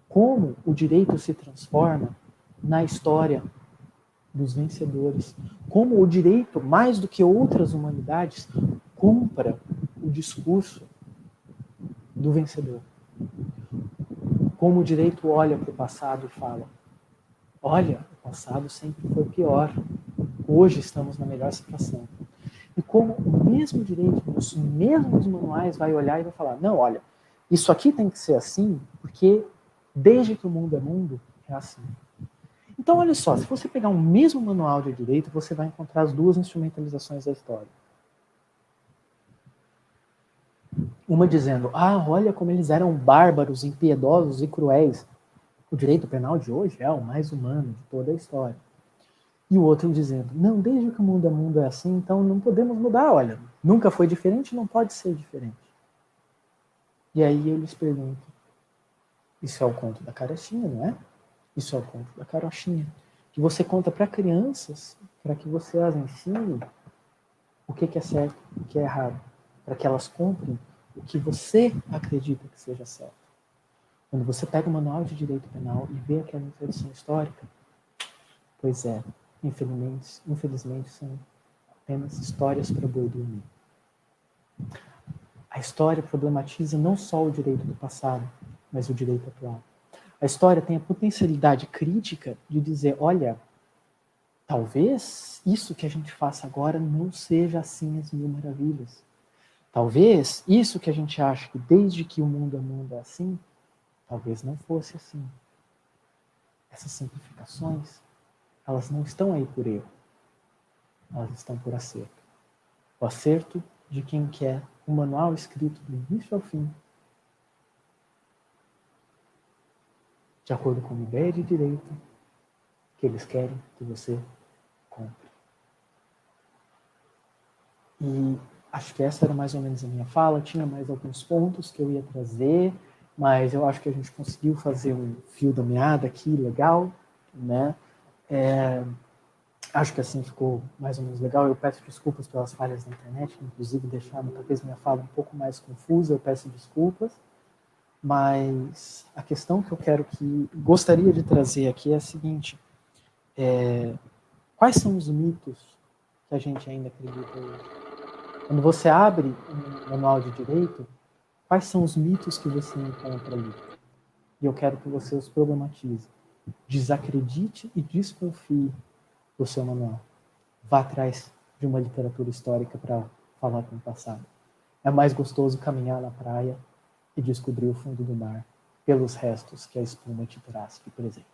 Como o direito se transforma na história dos vencedores? Como o direito, mais do que outras humanidades, compra o discurso do vencedor? Como o direito olha para o passado e fala, olha, o passado sempre foi pior, hoje estamos na melhor situação. E como o mesmo direito, os mesmos manuais vai olhar e vai falar, não, olha, isso aqui tem que ser assim, porque desde que o mundo é mundo, é assim. Então, olha só, se você pegar um mesmo manual de direito, você vai encontrar as duas instrumentalizações da história. Uma dizendo, olha como eles eram bárbaros, impiedosos e cruéis. O direito penal de hoje é o mais humano de toda a história. E o outro dizendo, não, desde que o mundo é assim, então não podemos mudar, olha, nunca foi diferente, não pode ser diferente. E aí eu lhes pergunto, isso é o conto da carochinha, não é? Isso é o conto da carochinha. Que você conta para crianças, para que você as ensine o que é certo, o que é errado, para que elas comprem o que você acredita que seja certo. Quando você pega o manual de direito penal e vê aquela introdução histórica, pois é, infelizmente são apenas histórias para boi dormir. A história problematiza não só o direito do passado, mas o direito atual. A história tem a potencialidade crítica de dizer, olha, talvez isso que a gente faça agora não seja assim as mil maravilhas. Talvez isso que a gente acha que desde que o mundo é assim, talvez não fosse assim. Essas simplificações, elas não estão aí por erro. Elas estão por acerto. O acerto de quem quer um manual escrito do início ao fim, de acordo com a ideia de direito que eles querem que você compre. E acho que essa era mais ou menos a minha fala. Tinha mais alguns pontos que eu ia trazer, mas eu acho que a gente conseguiu fazer um fio da meada aqui, legal, né? Acho que assim ficou mais ou menos legal. Eu peço desculpas pelas falhas na internet, que inclusive deixaram talvez minha fala um pouco mais confusa, eu peço desculpas. Mas a questão que eu gostaria de trazer aqui é a seguinte, quais são os mitos que a gente ainda acredita hoje. Quando você abre um manual de direito, quais são os mitos que você encontra ali? E eu quero que você os problematize. Desacredite e desconfie do seu manual. Vá atrás de uma literatura histórica para falar com o passado. É mais gostoso caminhar na praia e descobrir o fundo do mar pelos restos que a espuma te traz de presente.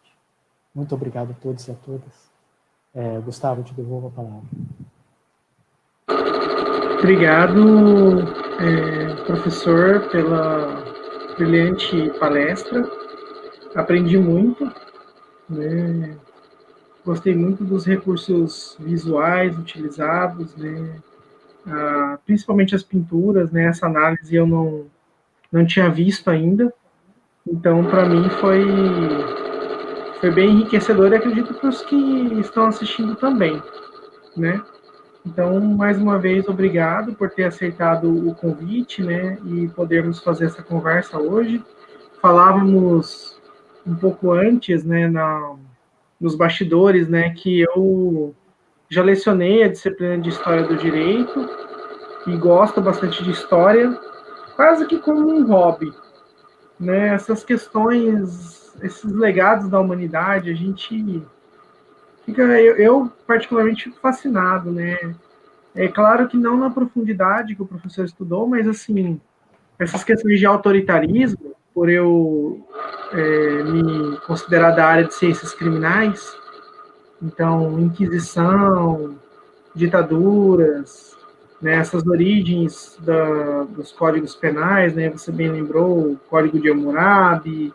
Muito obrigado a todos e a todas. Gustavo, te devolvo a palavra. Obrigado, professor, pela brilhante palestra. Aprendi muito, né? Gostei muito dos recursos visuais utilizados, né? Principalmente as pinturas, né? Essa análise eu não tinha visto ainda. Então, para mim, foi bem enriquecedor e acredito para os que estão assistindo também, né? Então, mais uma vez, obrigado por ter aceitado o convite, né? E podermos fazer essa conversa hoje. Falávamos um pouco antes, né? Nos bastidores, né? Que eu já lecionei a disciplina de História do Direito e gosto bastante de História, quase que como um hobby, né? Essas questões, esses legados da humanidade, a gente fica, eu particularmente fico fascinado, né? É claro que não na profundidade que o professor estudou, mas assim, essas questões de autoritarismo, por eu me considerar da área de ciências criminais, então, Inquisição, ditaduras, né, essas origens dos códigos penais, né, você bem lembrou, o Código de Hammurabi,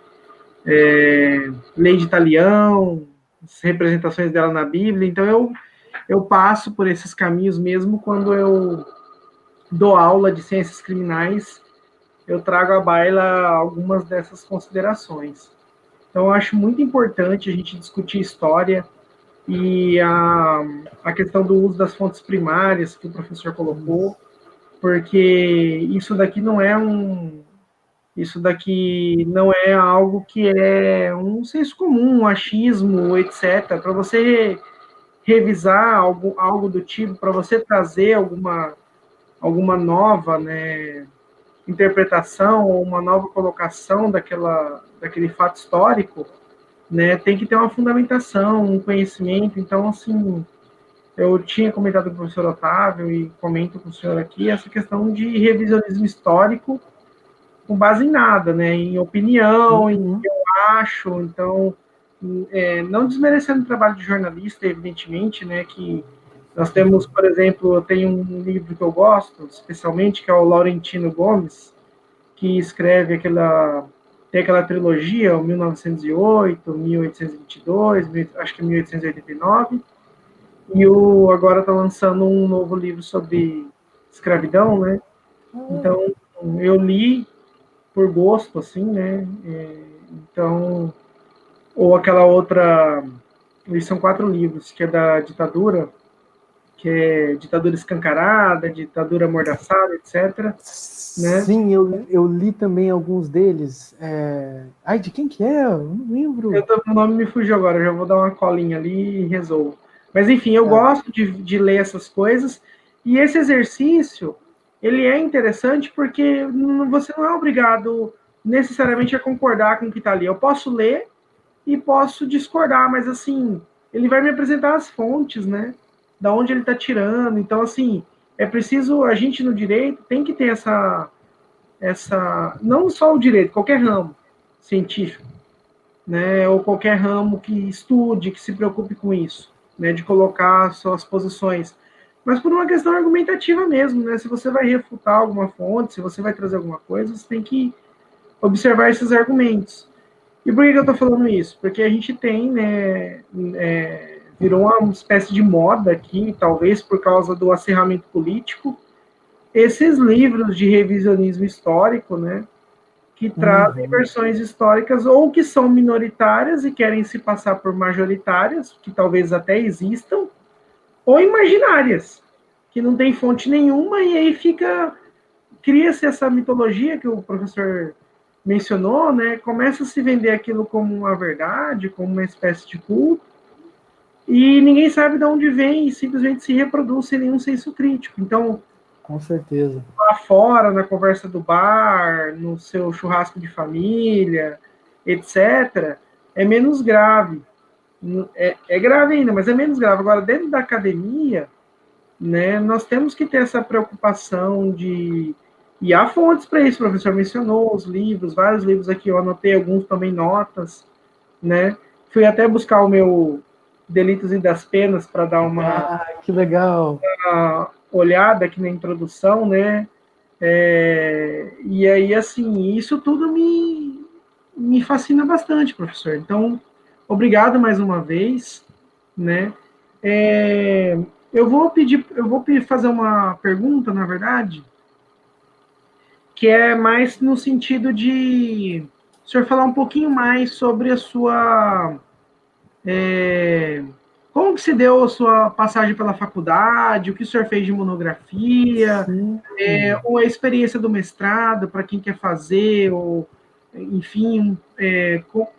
Lei de Talião, as representações dela na Bíblia. Então, eu passo por esses caminhos mesmo quando eu dou aula de ciências criminais, eu trago à baila algumas dessas considerações. Então, eu acho muito importante a gente discutir história e a questão do uso das fontes primárias que o professor colocou, porque isso daqui não é algo que é um senso comum, um achismo, etc. Para você revisar algo do tipo, para você trazer alguma nova, né, interpretação ou uma nova colocação daquele fato histórico, né, tem que ter uma fundamentação, um conhecimento. Então, assim, eu tinha comentado com o professor Otávio e comento com o senhor aqui essa questão de revisionismo histórico com base em nada, né, em opinião, em que eu acho. Então, não desmerecendo o trabalho de jornalista, evidentemente, né, que nós temos, por exemplo, eu tenho um livro que eu gosto, especialmente, que é o Laurentino Gomes, que escreve tem aquela trilogia, o 1908, 1822, acho que 1889, e agora está lançando um novo livro sobre escravidão, né? Então, eu li por gosto, assim, né? Então, ou aquela outra, eles são 4 livros, que é da ditadura, que é ditadura escancarada, ditadura amordaçada, etc. Né? Sim, eu li também alguns deles. Ai, de quem que é? Eu não lembro. O nome me fugiu agora, eu já vou dar uma colinha ali e resolvo. Mas, enfim, eu gosto de ler essas coisas, e esse exercício, ele é interessante porque você não é obrigado necessariamente a concordar com o que está ali. Eu posso ler e posso discordar, mas, assim, ele vai me apresentar as fontes, né? Da onde ele está tirando. Então, assim, é preciso, a gente no direito tem que ter não só o direito, qualquer ramo científico, né, ou qualquer ramo que estude, que se preocupe com isso, né, de colocar suas posições, mas por uma questão argumentativa mesmo, né, se você vai refutar alguma fonte, se você vai trazer alguma coisa, você tem que observar esses argumentos. E por que eu estou falando isso? Porque a gente tem, né, virou uma espécie de moda aqui, talvez por causa do acirramento político, esses livros de revisionismo histórico, né, que trazem versões históricas ou que são minoritárias e querem se passar por majoritárias, que talvez até existam, ou imaginárias, que não tem fonte nenhuma, e aí cria-se essa mitologia que o professor mencionou, né? Começa a se vender aquilo como uma verdade, como uma espécie de culto, e ninguém sabe de onde vem e simplesmente se reproduz sem nenhum senso crítico. Então, Com certeza. lá fora, na conversa do bar, no seu churrasco de família, etc., é menos grave. É grave ainda, mas é menos grave. Agora, dentro da academia, né, nós temos que ter essa preocupação de. E há fontes para isso, o professor mencionou os livros, vários livros aqui, eu anotei alguns também notas, né? Fui até buscar o meu Delitos e das Penas para dar Ah, que legal. uma olhada aqui na introdução, né? E aí, assim, isso tudo me fascina bastante, professor. Então, obrigado mais uma vez, né? É, eu vou fazer uma pergunta, na verdade, que é mais no sentido de o senhor falar um pouquinho mais sobre a sua como que se deu a sua passagem pela faculdade, o que o senhor fez de monografia, Sim. ou a experiência do mestrado, para quem quer fazer, ou, enfim,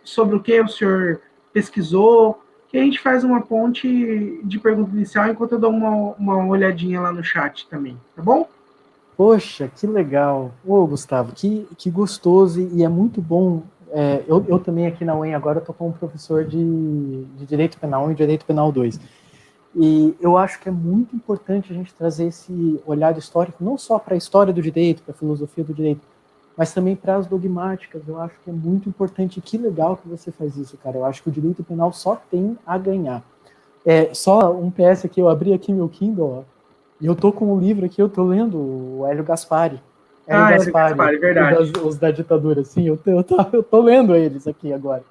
sobre o que o senhor pesquisou, que a gente faz uma ponte de pergunta inicial enquanto eu dou uma olhadinha lá no chat também, tá bom? Poxa, que legal. Ô, Gustavo, que gostoso e é muito bom. Eu também aqui na UEM agora estou como professor de Direito Penal 1 e Direito Penal 2. E eu acho que é muito importante a gente trazer esse olhar histórico, não só para a história do direito, para a filosofia do direito, mas também para as dogmáticas. Eu acho que é muito importante. Que legal que você faz isso, cara. Eu acho que o direito penal só tem a ganhar. Só um PS aqui, eu abri aqui meu Kindle, ó, e eu tô com um livro aqui, eu tô lendo o Hélio Gaspari. Hélio Ah, é, Gaspari, Gaspar, verdade. os da ditadura, sim, eu tô lendo eles aqui agora.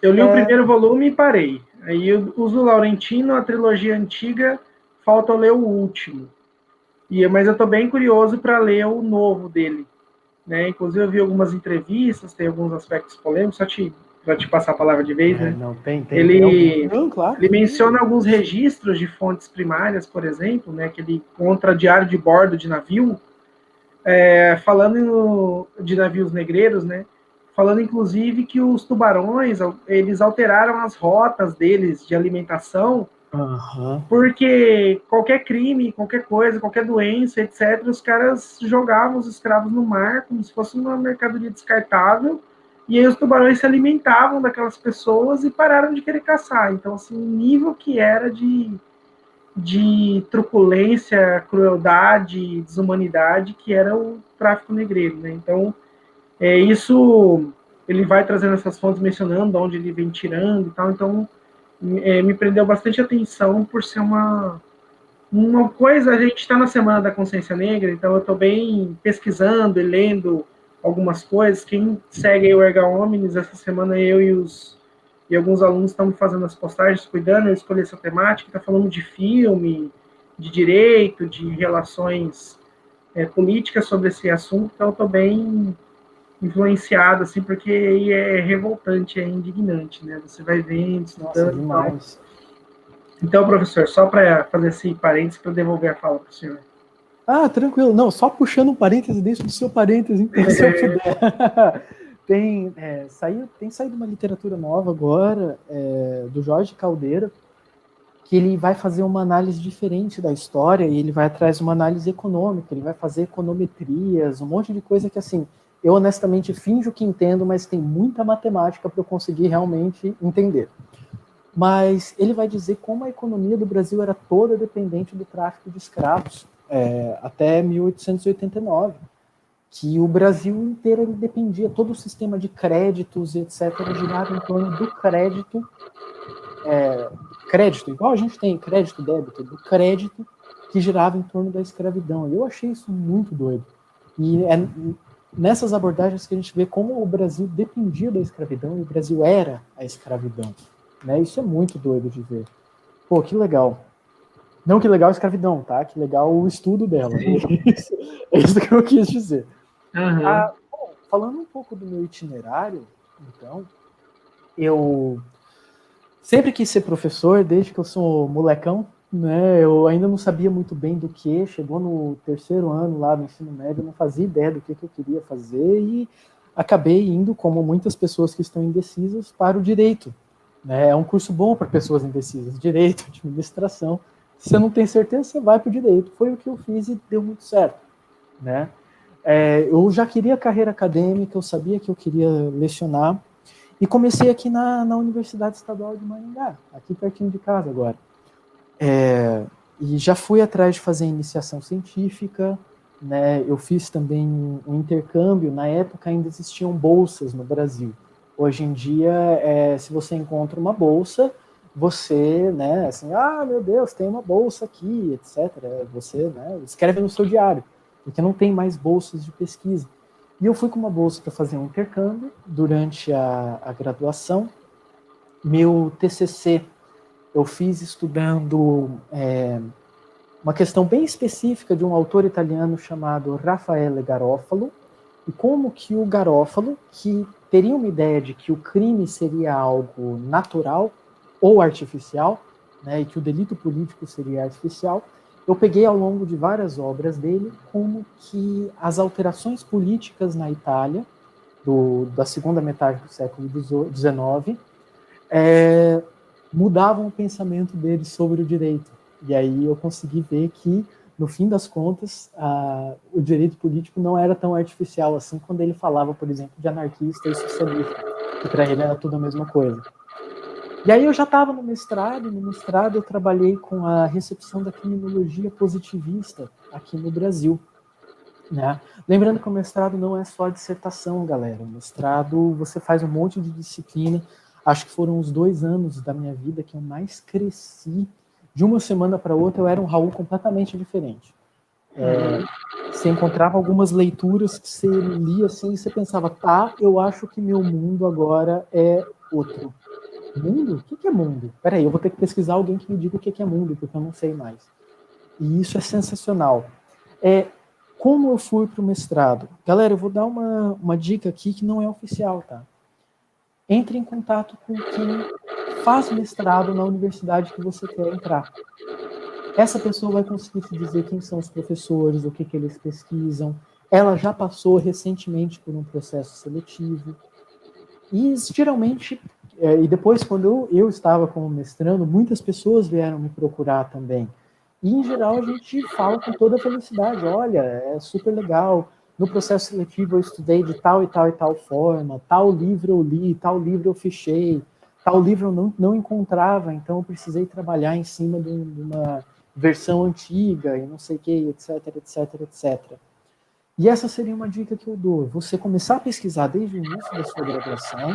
Eu li o primeiro volume e parei. Aí eu uso o Laurentino, a trilogia antiga, falta eu ler o último. Mas eu estou bem curioso para ler o novo dele. Né? Inclusive, eu vi algumas entrevistas, tem alguns aspectos polêmicos, só para te passar a palavra de vez, né? Não, tem algum. Ele, Não, claro. ele menciona alguns registros de fontes primárias, por exemplo, né? Que ele contra diário de bordo de navio, falando de navios negreiros, né? Falando inclusive que os tubarões eles alteraram as rotas deles de alimentação Uhum. porque qualquer crime, qualquer coisa, qualquer doença, etc., os caras jogavam os escravos no mar como se fosse uma mercadoria descartável, e aí os tubarões se alimentavam daquelas pessoas e pararam de querer caçar. Então, assim, o nível que era de truculência, crueldade, desumanidade que era o tráfico negreiro, né? Então, isso ele vai trazendo essas fontes mencionando de onde ele vem tirando e tal, então me prendeu bastante atenção por ser uma coisa, a gente está na Semana da Consciência Negra, então eu estou bem pesquisando e lendo algumas coisas. Quem segue o Erga Omnes, essa semana e alguns alunos estamos fazendo as postagens, cuidando, eu escolhi essa temática, está falando de filme, de direito, de relações políticas sobre esse assunto, então eu estou bem influenciado, assim, porque é revoltante, é indignante, né? Você vai vendo, Nossa, estudando e tal. demais. Então, professor, só para fazer esse parênteses, para devolver a fala para o senhor. Ah, tranquilo. Não, só puxando um parêntese dentro do seu parêntese, então, se eu puder. Tem saído uma literatura nova agora, do Jorge Caldeira, que ele vai fazer uma análise diferente da história e ele vai atrás de uma análise econômica, ele vai fazer econometrias, um monte de coisa que, assim, eu honestamente finjo que entendo, mas tem muita matemática para eu conseguir realmente entender. Mas ele vai dizer como a economia do Brasil era toda dependente do tráfico de escravos, até 1889, que o Brasil inteiro ele dependia, todo o sistema de créditos, etc., girava em torno do crédito, igual a gente tem crédito, débito, do crédito que girava em torno da escravidão. E eu achei isso muito doido. E é nessas abordagens que a gente vê como o Brasil dependia da escravidão e o Brasil era a escravidão. Né? Isso é muito doido de ver. Pô, que legal. Não que legal a escravidão, tá? Que legal o estudo dela. É isso que eu quis dizer. Uhum. Bom, falando um pouco do meu itinerário, então, eu sempre quis ser professor, desde que eu sou molecão, né? Eu ainda não sabia muito bem do que. Chegou no terceiro ano lá do ensino médio, eu não fazia ideia do que eu queria fazer e acabei indo, como muitas pessoas que estão indecisas, para o direito. né? É um curso bom para pessoas indecisas, direito, administração. Se você não tem certeza, você vai para o direito. Foi o que eu fiz e deu muito certo, né? Eu já queria carreira acadêmica, eu sabia que eu queria lecionar, e comecei aqui na Universidade Estadual de Maringá, aqui pertinho de casa agora. E já fui atrás de fazer iniciação científica, né? Eu fiz também um intercâmbio, na época ainda existiam bolsas no Brasil. Hoje em dia, se você encontra uma bolsa, você, né, assim, meu Deus, tem uma bolsa aqui, etc. Você, né, escreve no seu diário, porque não tem mais bolsas de pesquisa. E eu fui com uma bolsa para fazer um intercâmbio durante a graduação. Meu TCC eu fiz estudando uma questão bem específica de um autor italiano chamado Raffaele Garofalo, e como que o Garofalo, que teria uma ideia de que o crime seria algo natural ou artificial, né, e que o delito político seria artificial, eu peguei ao longo de várias obras dele como que as alterações políticas na Itália, da segunda metade do século XIX, mudavam o pensamento dele sobre o direito. E aí eu consegui ver que, no fim das contas, o direito político não era tão artificial assim quando ele falava, por exemplo, de anarquista e socialista, que para ele era tudo a mesma coisa. E aí eu já estava no mestrado eu trabalhei com a recepção da criminologia positivista aqui no Brasil. Né? Lembrando que o mestrado não é só dissertação, galera. O mestrado, você faz um monte de disciplina. Acho que foram os 2 anos da minha vida que eu mais cresci. De uma semana para outra, eu era um Raul completamente diferente. Você encontrava algumas leituras que você lia assim e você pensava, eu acho que meu mundo agora é outro. Mundo? O que é mundo? Peraí, eu vou ter que pesquisar alguém que me diga o que é mundo, porque eu não sei mais. E isso é sensacional. Como eu fui para o mestrado? Galera, eu vou dar uma dica aqui que não é oficial, tá? Entre em contato com quem faz mestrado na universidade que você quer entrar. Essa pessoa vai conseguir te dizer quem são os professores, o que eles pesquisam. Ela já passou recentemente por um processo seletivo. E geralmente, e depois quando eu estava como mestrando, muitas pessoas vieram me procurar também. E, em geral, a gente fala com toda a felicidade. Olha, é super legal. No processo seletivo eu estudei de tal e tal e tal forma. Tal livro eu li, tal livro eu fichei. Tal livro eu não encontrava, então eu precisei trabalhar em cima de uma versão antiga e não sei o que, etc, etc, etc. E essa seria uma dica que eu dou. Você começar a pesquisar desde o início da sua graduação,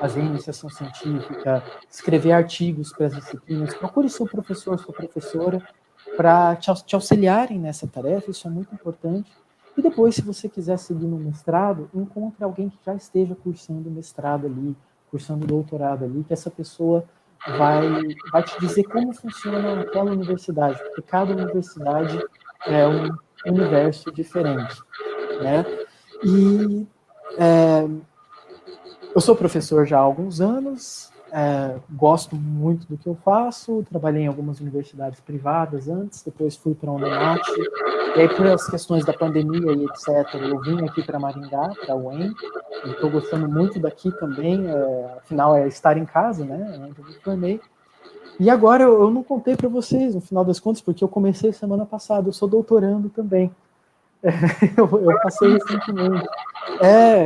fazer iniciação científica, escrever artigos para as disciplinas, procure seu professor, sua professora, para te auxiliarem nessa tarefa, isso é muito importante. E depois, se você quiser seguir no mestrado, encontre alguém que já esteja cursando mestrado ali, cursando doutorado ali, que essa pessoa vai te dizer como funciona aquela universidade, porque cada universidade é um universo diferente, né? E eu sou professor já há alguns anos, gosto muito do que eu faço, trabalhei em algumas universidades privadas antes, depois fui para a Unemat, e aí por as questões da pandemia e etc, eu vim aqui para Maringá, para a UEM, e estou gostando muito daqui também, afinal é estar em casa, né, onde eu me formei. E agora eu não contei para vocês, no final das contas, porque eu comecei semana passada, eu sou doutorando também. Eu passei recentemente.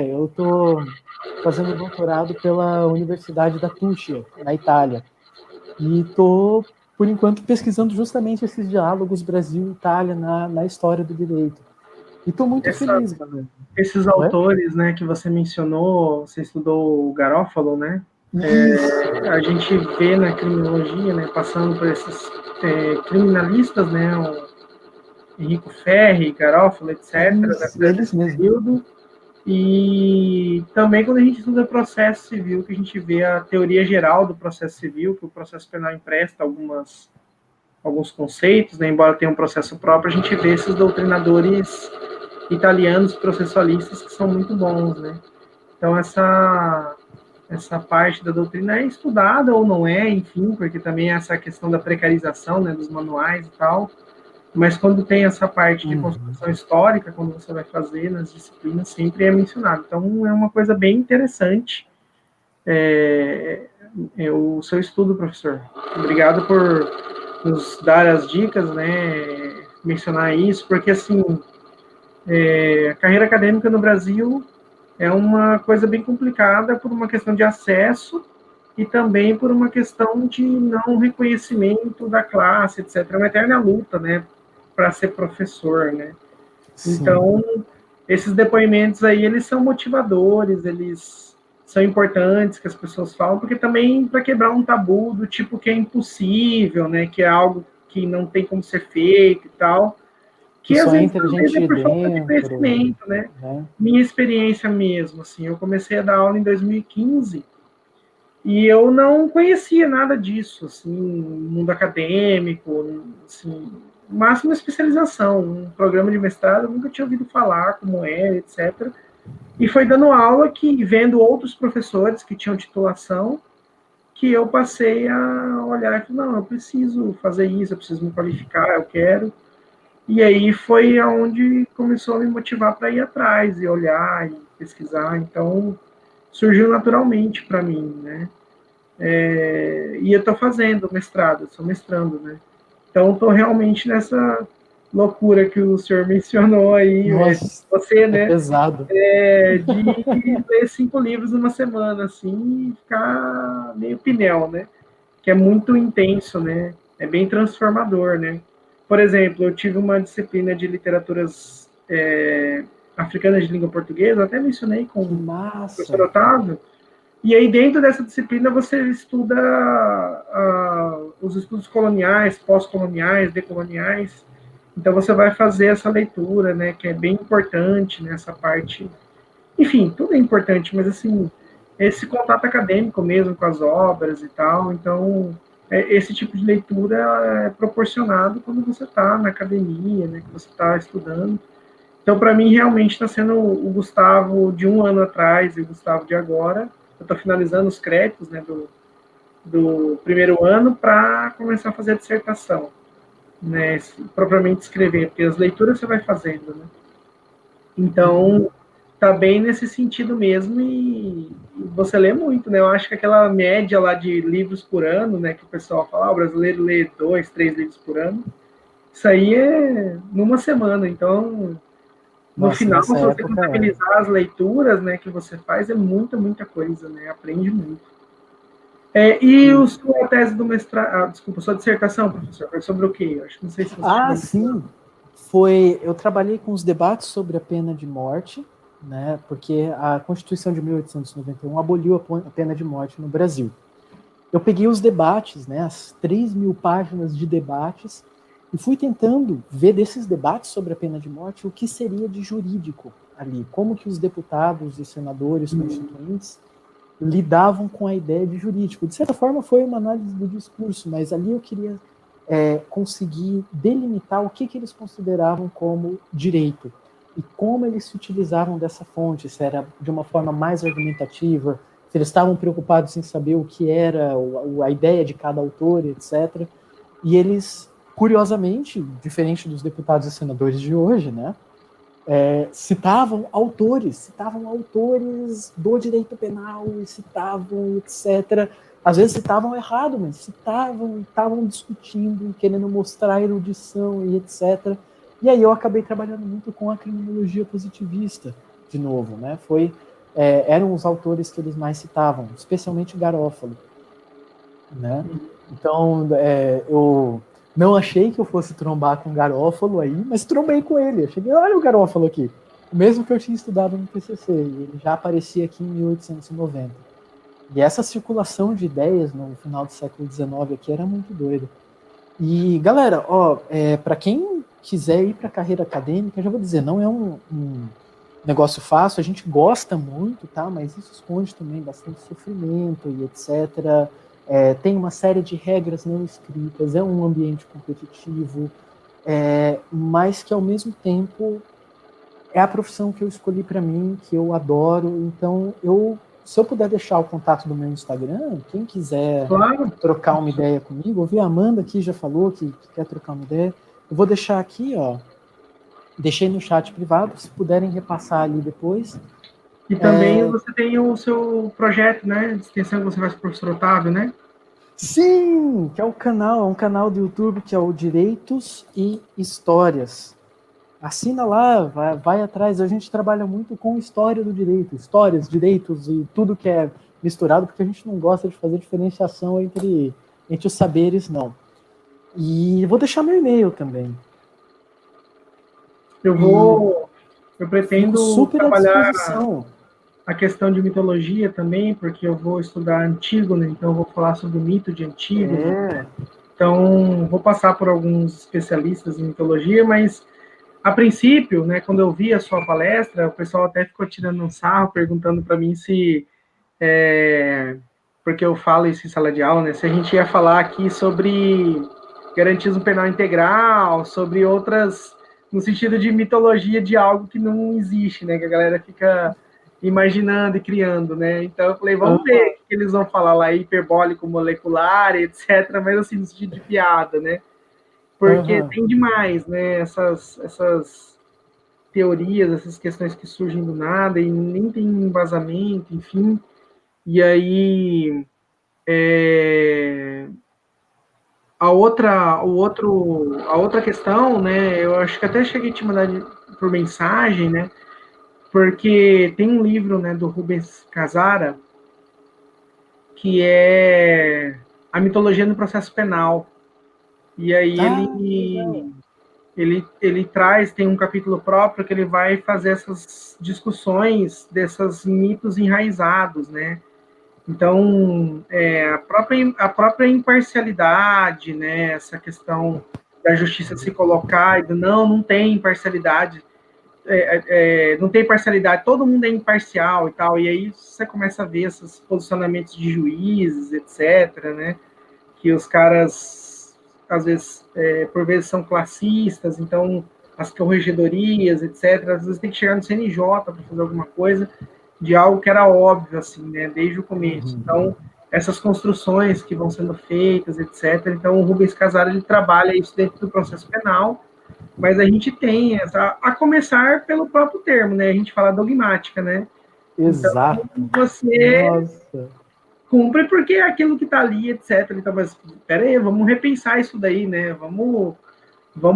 Eu estou fazendo doutorado pela Universidade da Tuscia, na Itália. E estou, por enquanto, pesquisando justamente esses diálogos Brasil e Itália na história do direito. E estou muito feliz, galera. Esses autores, né, que você mencionou, você estudou o Garofalo, né? A gente vê na criminologia, né, passando por esses criminalistas, né, o Enrico Ferri, Garofalo, etc., Eles mesmos. período. E também quando a gente estuda processo civil, que a gente vê a teoria geral do processo civil, que o processo penal empresta alguns conceitos, né, embora tenha um processo próprio, a gente vê esses doutrinadores italianos processualistas que são muito bons, né? Então essa parte da doutrina é estudada ou não é, enfim, porque também essa questão da precarização, né, dos manuais e tal. Mas quando tem essa parte de construção histórica, quando você vai fazer nas disciplinas, sempre é mencionado. Então é uma coisa bem interessante. o seu estudo, professor. Obrigado por nos dar as dicas, né, mencionar isso, porque, assim, a carreira acadêmica no Brasil é uma coisa bem complicada por uma questão de acesso e também por uma questão de não reconhecimento da classe, etc. É uma eterna luta, né, para ser professor, né? Sim. Então, esses depoimentos aí, eles são motivadores, eles são importantes que as pessoas falam, porque também para quebrar um tabu do tipo que é impossível, né, que é algo que não tem como ser feito e tal, que às só vezes entra talvez gente é de por falta de dentro, conhecimento, né? né? Minha experiência mesmo, assim, eu comecei a dar aula em 2015 e eu não conhecia nada disso, assim, mundo acadêmico, assim, máxima especialização, um programa de mestrado eu nunca tinha ouvido falar como é, etc. E foi dando aula que, vendo outros professores que tinham titulação, que eu passei a olhar e falei, não, eu preciso fazer isso, eu preciso me qualificar, eu quero. E aí foi aonde começou a me motivar para ir atrás e olhar e pesquisar. Então, surgiu naturalmente para mim, né? E eu estou fazendo mestrado, sou mestrando, né? Então, estou realmente nessa loucura que o senhor mencionou aí, Nossa, você, é né? pesado. De ler 5 livros numa semana, assim, e ficar meio pneu, né? Que é muito intenso, né? É bem transformador, né? Por exemplo, eu tive uma disciplina de literaturas africanas de língua portuguesa, até mencionei com Que o professor massa! Otávio, e aí dentro dessa disciplina você estuda os estudos coloniais, pós-coloniais, decoloniais, então você vai fazer essa leitura, né, que é bem importante nessa parte. Enfim, tudo é importante, mas assim, esse contato acadêmico mesmo com as obras e tal, então esse tipo de leitura é proporcionado quando você está na academia, né, que você está estudando. Então, para mim, realmente está sendo o Gustavo de um ano atrás e o Gustavo de agora. Eu estou finalizando os créditos, né, do primeiro ano para começar a fazer a dissertação, né, propriamente escrever, porque as leituras você vai fazendo, né. Então, tá bem nesse sentido mesmo e você lê muito, né? Eu acho que aquela média lá de livros por ano, né, que o pessoal fala, o brasileiro lê 2, 3 livros por ano, isso aí é numa semana. Então, no Nossa, final, se nessa você época, contabilizar as leituras, né, que você faz, é muita, muita coisa, né? Aprende muito. E a sua tese do mestrado, desculpa, sua dissertação, professor, foi sobre o quê? Eu acho que não sei se você chegou a mencionar. sim, eu trabalhei com os debates sobre a pena de morte, né, porque a Constituição de 1891 aboliu a pena de morte no Brasil. Eu peguei os debates, né, as 3.000 páginas de debates, e fui tentando ver desses debates sobre a pena de morte o que seria de jurídico ali, como que os deputados e senadores constituintes lidavam com a ideia de jurídico. De certa forma, foi uma análise do discurso, mas ali eu queria conseguir delimitar o que eles consideravam como direito e como eles se utilizavam dessa fonte, se era de uma forma mais argumentativa, se eles estavam preocupados em saber o que era a ideia de cada autor, etc. E eles, curiosamente, diferente dos deputados e senadores de hoje, né, citavam autores do direito penal, citavam, etc. Às vezes citavam errado, mas citavam, estavam discutindo, querendo mostrar a erudição e etc. E aí eu acabei trabalhando muito com a criminologia positivista, de novo, né? Eram os autores que eles mais citavam, especialmente Garófalo, né? Então, eu não achei que eu fosse trombar com o Garófalo aí, mas trombei com ele. Eu cheguei, olha o Garófalo aqui. O mesmo que eu tinha estudado no TCC, e ele já aparecia aqui em 1890. E essa circulação de ideias no final do século XIX aqui era muito doida. E, galera, para quem quiser ir para a carreira acadêmica, já vou dizer, não é um negócio fácil, a gente gosta muito, tá? Mas isso esconde também bastante sofrimento e etc. Tem uma série de regras não escritas, é um ambiente competitivo, mas que ao mesmo tempo é a profissão que eu escolhi para mim, que eu adoro. Então, se eu puder deixar o contato do meu Instagram, quem quiser trocar uma ideia comigo, eu vi a Amanda aqui, já falou que quer trocar uma ideia, eu vou deixar aqui, ó, deixei no chat privado, se puderem repassar ali depois. E também você tem o seu projeto, né, de extensão que você faz com o professor Otávio, né? Sim, que é um canal do YouTube que é o Direitos e Histórias. Assina lá, vai atrás. A gente trabalha muito com história do direito, histórias, direitos e tudo que é misturado, porque a gente não gosta de fazer diferenciação entre os saberes, não. E vou deixar meu e-mail também. Eu Fico pretendo super à trabalhar disposição. a questão de mitologia também, porque eu vou estudar Antígona, então eu vou falar sobre o mito de Antígona. Então, vou passar por alguns especialistas em mitologia, mas a princípio, né, quando eu vi a sua palestra, o pessoal até ficou tirando um sarro, perguntando para mim se, porque eu falo isso em sala de aula, né, se a gente ia falar aqui sobre garantismo penal integral, sobre outras, no sentido de mitologia de algo que não existe, né, que a galera fica imaginando e criando, né? Então eu falei, vamos ver o que eles vão falar lá, hiperbólico molecular, etc., mas assim, no sentido de piada, né? Porque tem demais, né? Essas teorias, essas questões que surgem do nada e nem tem embasamento, enfim. E aí a outra questão, né? Eu acho que até cheguei a te mandar por mensagem, né? Porque tem um livro, né, do Rubens Casara que é a mitologia no processo penal. E aí ele traz, tem um capítulo próprio que ele vai fazer essas discussões desses mitos enraizados, né? Então, a própria imparcialidade, né? Essa questão da justiça se colocar e do não tem imparcialidade, não tem parcialidade, todo mundo é imparcial e tal, e aí você começa a ver esses posicionamentos de juízes, etc., né? Que os caras, às vezes, por vezes são classistas, então as corregedorias, etc., às vezes tem que chegar no CNJ para fazer alguma coisa de algo que era óbvio, assim, né, desde o começo. Então, essas construções que vão sendo feitas, etc. Então, o Rubens Casara, ele trabalha isso dentro do processo penal, mas a gente tem essa, a começar pelo próprio termo, né, a gente fala dogmática, né. Exato. Então, você cumpre porque é aquilo que está ali, etc. Então, mas peraí, vamos repensar isso daí, né? Vamos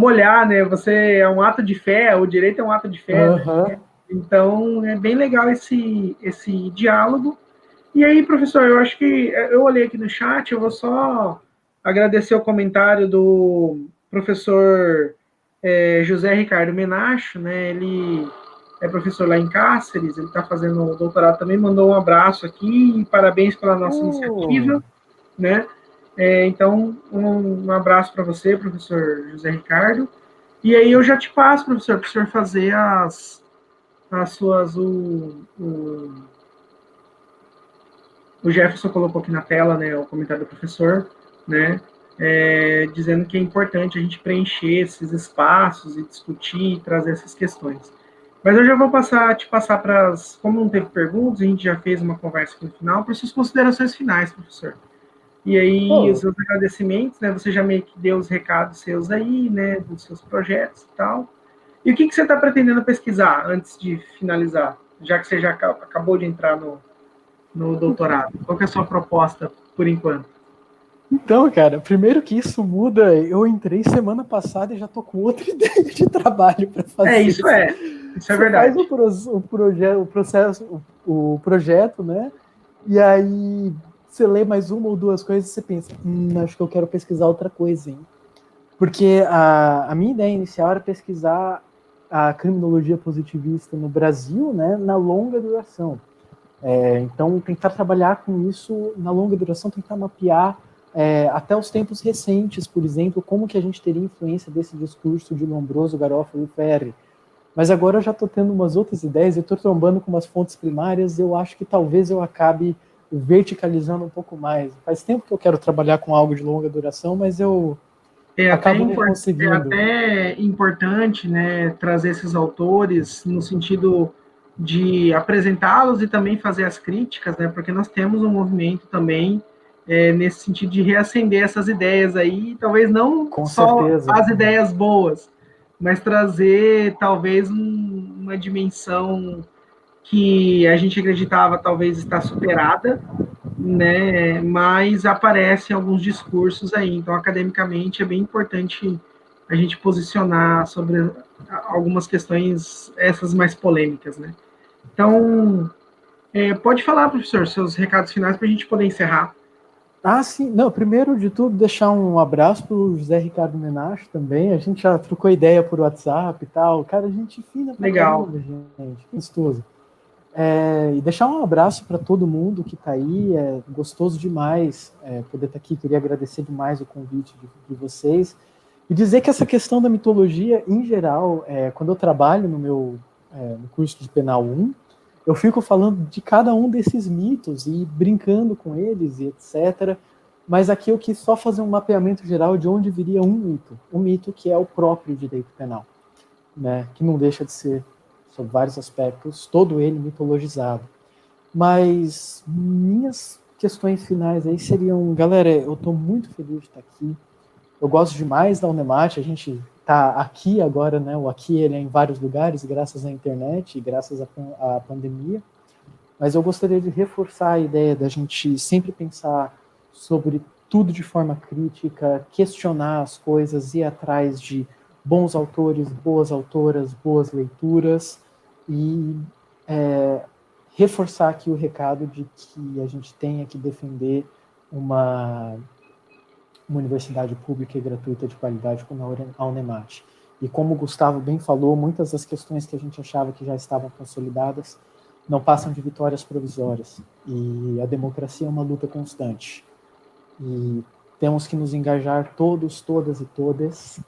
olhar, né? Você é um ato de fé, o direito é um ato de fé, né? Então é bem legal esse diálogo. E aí, professor, eu acho que eu olhei aqui no chat, eu vou só agradecer o comentário do professor José Ricardo Menacho, né? Ele é professor lá em Cáceres, ele está fazendo doutorado também, mandou um abraço aqui e parabéns pela nossa iniciativa, né? Então, um abraço para você, professor José Ricardo. E aí eu já te passo, professor, para o senhor fazer as suas. O Jefferson colocou aqui na tela, né, o comentário do professor, né, dizendo que é importante a gente preencher esses espaços e discutir e trazer essas questões. Mas eu já vou te passar para as. Como não teve perguntas, a gente já fez uma conversa aqui no final, para suas considerações finais, professor. E aí, os seus agradecimentos, né? Você já meio que deu os recados seus aí, né? Dos seus projetos e tal. E o que você está pretendendo pesquisar antes de finalizar? Já que você já acabou de entrar no doutorado. Qual que é a sua proposta por enquanto? Então, cara, primeiro que isso muda, eu entrei semana passada e já tô com outra ideia de trabalho para fazer. Isso é Você verdade. faz o processo, o projeto, né? E aí você lê mais uma ou duas coisas e você pensa, acho que eu quero pesquisar outra coisa, hein? Porque a minha ideia inicial era pesquisar a criminologia positivista no Brasil, né, na longa duração. Então, tentar trabalhar com isso na longa duração, tentar mapear até os tempos recentes, por exemplo, como que a gente teria influência desse discurso de Lombroso, Garofalo e Ferri. Mas agora eu já estou tendo umas outras ideias, eu estou trombando com umas fontes primárias, eu acho que talvez eu acabe verticalizando um pouco mais. Faz tempo que eu quero trabalhar com algo de longa duração, mas eu acabo não conseguindo. É até importante, né, trazer esses autores no sentido de apresentá-los e também fazer as críticas, né, porque nós temos um movimento também nesse sentido de reacender essas ideias aí, talvez não Com só certeza. as ideias boas, mas trazer talvez uma dimensão que a gente acreditava talvez estar superada, né? Mas aparecem alguns discursos aí. Então, academicamente, é bem importante a gente posicionar sobre algumas questões, essas mais polêmicas, né? Então, pode falar, professor, seus recados finais para a gente poder encerrar. Ah, sim. Não, primeiro de tudo, deixar um abraço para o José Ricardo Menacho também. A gente já trocou ideia por WhatsApp e tal. Cara, gente fina pra Legal. caramba, gente. Que gostoso. E deixar um abraço para todo mundo que está aí. É gostoso demais poder estar aqui. Queria agradecer demais o convite de vocês. E dizer que essa questão da mitologia, em geral, quando eu trabalho no curso de Penal 1, eu fico falando de cada um desses mitos e brincando com eles e etc. Mas aqui eu quis só fazer um mapeamento geral de onde viria um mito que é o próprio direito penal, né? Que não deixa de ser, sob vários aspectos, todo ele mitologizado. Mas minhas questões finais aí seriam, galera, eu estou muito feliz de estar aqui. Eu gosto demais da Unemat, a gente está aqui agora, né? O aqui ele é em vários lugares, graças à internet e graças à pandemia. Mas eu gostaria de reforçar a ideia da gente sempre pensar sobre tudo de forma crítica, questionar as coisas, ir atrás de bons autores, boas autoras, boas leituras e reforçar aqui o recado de que a gente tenha que defender uma universidade pública e gratuita de qualidade como a Unemat. E como o Gustavo bem falou, muitas das questões que a gente achava que já estavam consolidadas não passam de vitórias provisórias. E a democracia é uma luta constante. E temos que nos engajar todos, todas e todas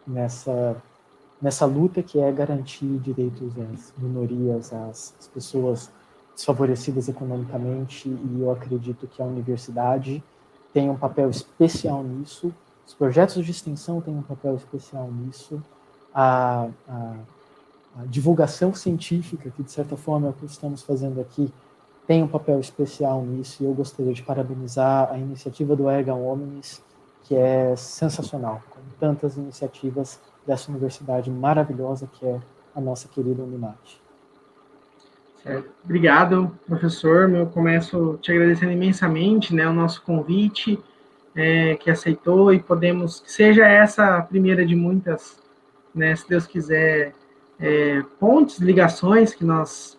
nessa luta que é garantir direitos às minorias, às pessoas desfavorecidas economicamente, e eu acredito que a universidade tem um papel especial nisso, os projetos de extensão têm um papel especial nisso, a divulgação científica, que de certa forma é o que estamos fazendo aqui, tem um papel especial nisso, e eu gostaria de parabenizar a iniciativa do Erga Omnes, que é sensacional, com tantas iniciativas dessa universidade maravilhosa que é a nossa querida Unimat. Obrigado, professor. Eu começo te agradecendo imensamente, né, o nosso convite, que aceitou, e podemos, que seja essa a primeira de muitas, né, se Deus quiser, pontes, ligações que nós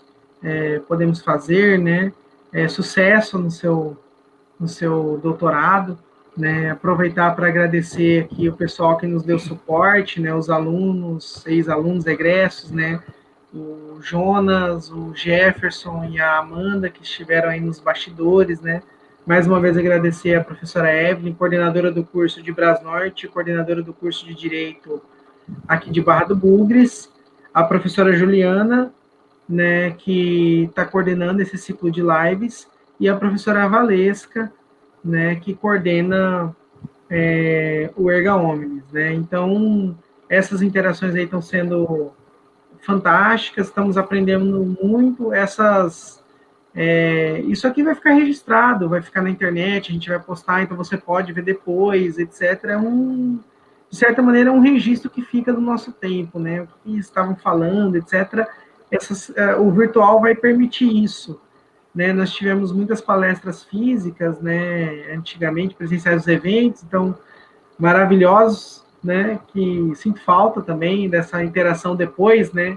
podemos fazer, né, sucesso no seu doutorado, né, aproveitar para agradecer aqui o pessoal que nos deu suporte, né, os alunos, ex-alunos, egressos, né, o Jonas, o Jefferson e a Amanda, que estiveram aí nos bastidores, né? Mais uma vez agradecer a professora Evelyn, coordenadora do curso de Brasnorte, coordenadora do curso de Direito aqui de Barra do Bugres, a professora Juliana, né, que está coordenando esse ciclo de lives, e a professora Valesca, né, que coordena o Erga Omnes, né? Então, essas interações aí estão sendo fantásticas, estamos aprendendo muito. Isso aqui vai ficar registrado, vai ficar na internet, a gente vai postar, então você pode ver depois, etc. De certa maneira, é um registro que fica do nosso tempo, né? O que estavam falando, etc. O virtual vai permitir isso, né? Nós tivemos muitas palestras físicas, né? Antigamente, presenciais dos eventos, então, maravilhosos, né? Que sinto falta também dessa interação depois, né?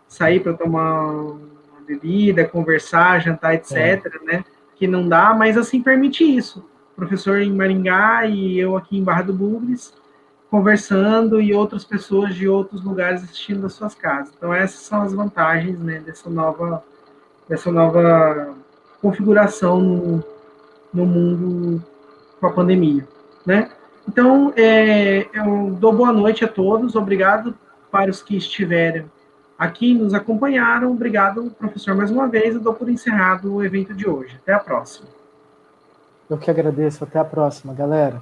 Sair para tomar uma bebida, conversar, jantar, etc., né? Que não dá, mas assim permite isso. O professor em Maringá e eu aqui em Barra do Bugres, conversando, e outras pessoas de outros lugares assistindo das suas casas. Então, essas são as vantagens, né, dessa nova configuração no mundo com a pandemia, né? Então, eu dou boa noite a todos, obrigado para os que estiveram aqui, nos acompanharam, obrigado, professor, mais uma vez, eu dou por encerrado o evento de hoje. Até a próxima. Eu que agradeço, até a próxima, galera.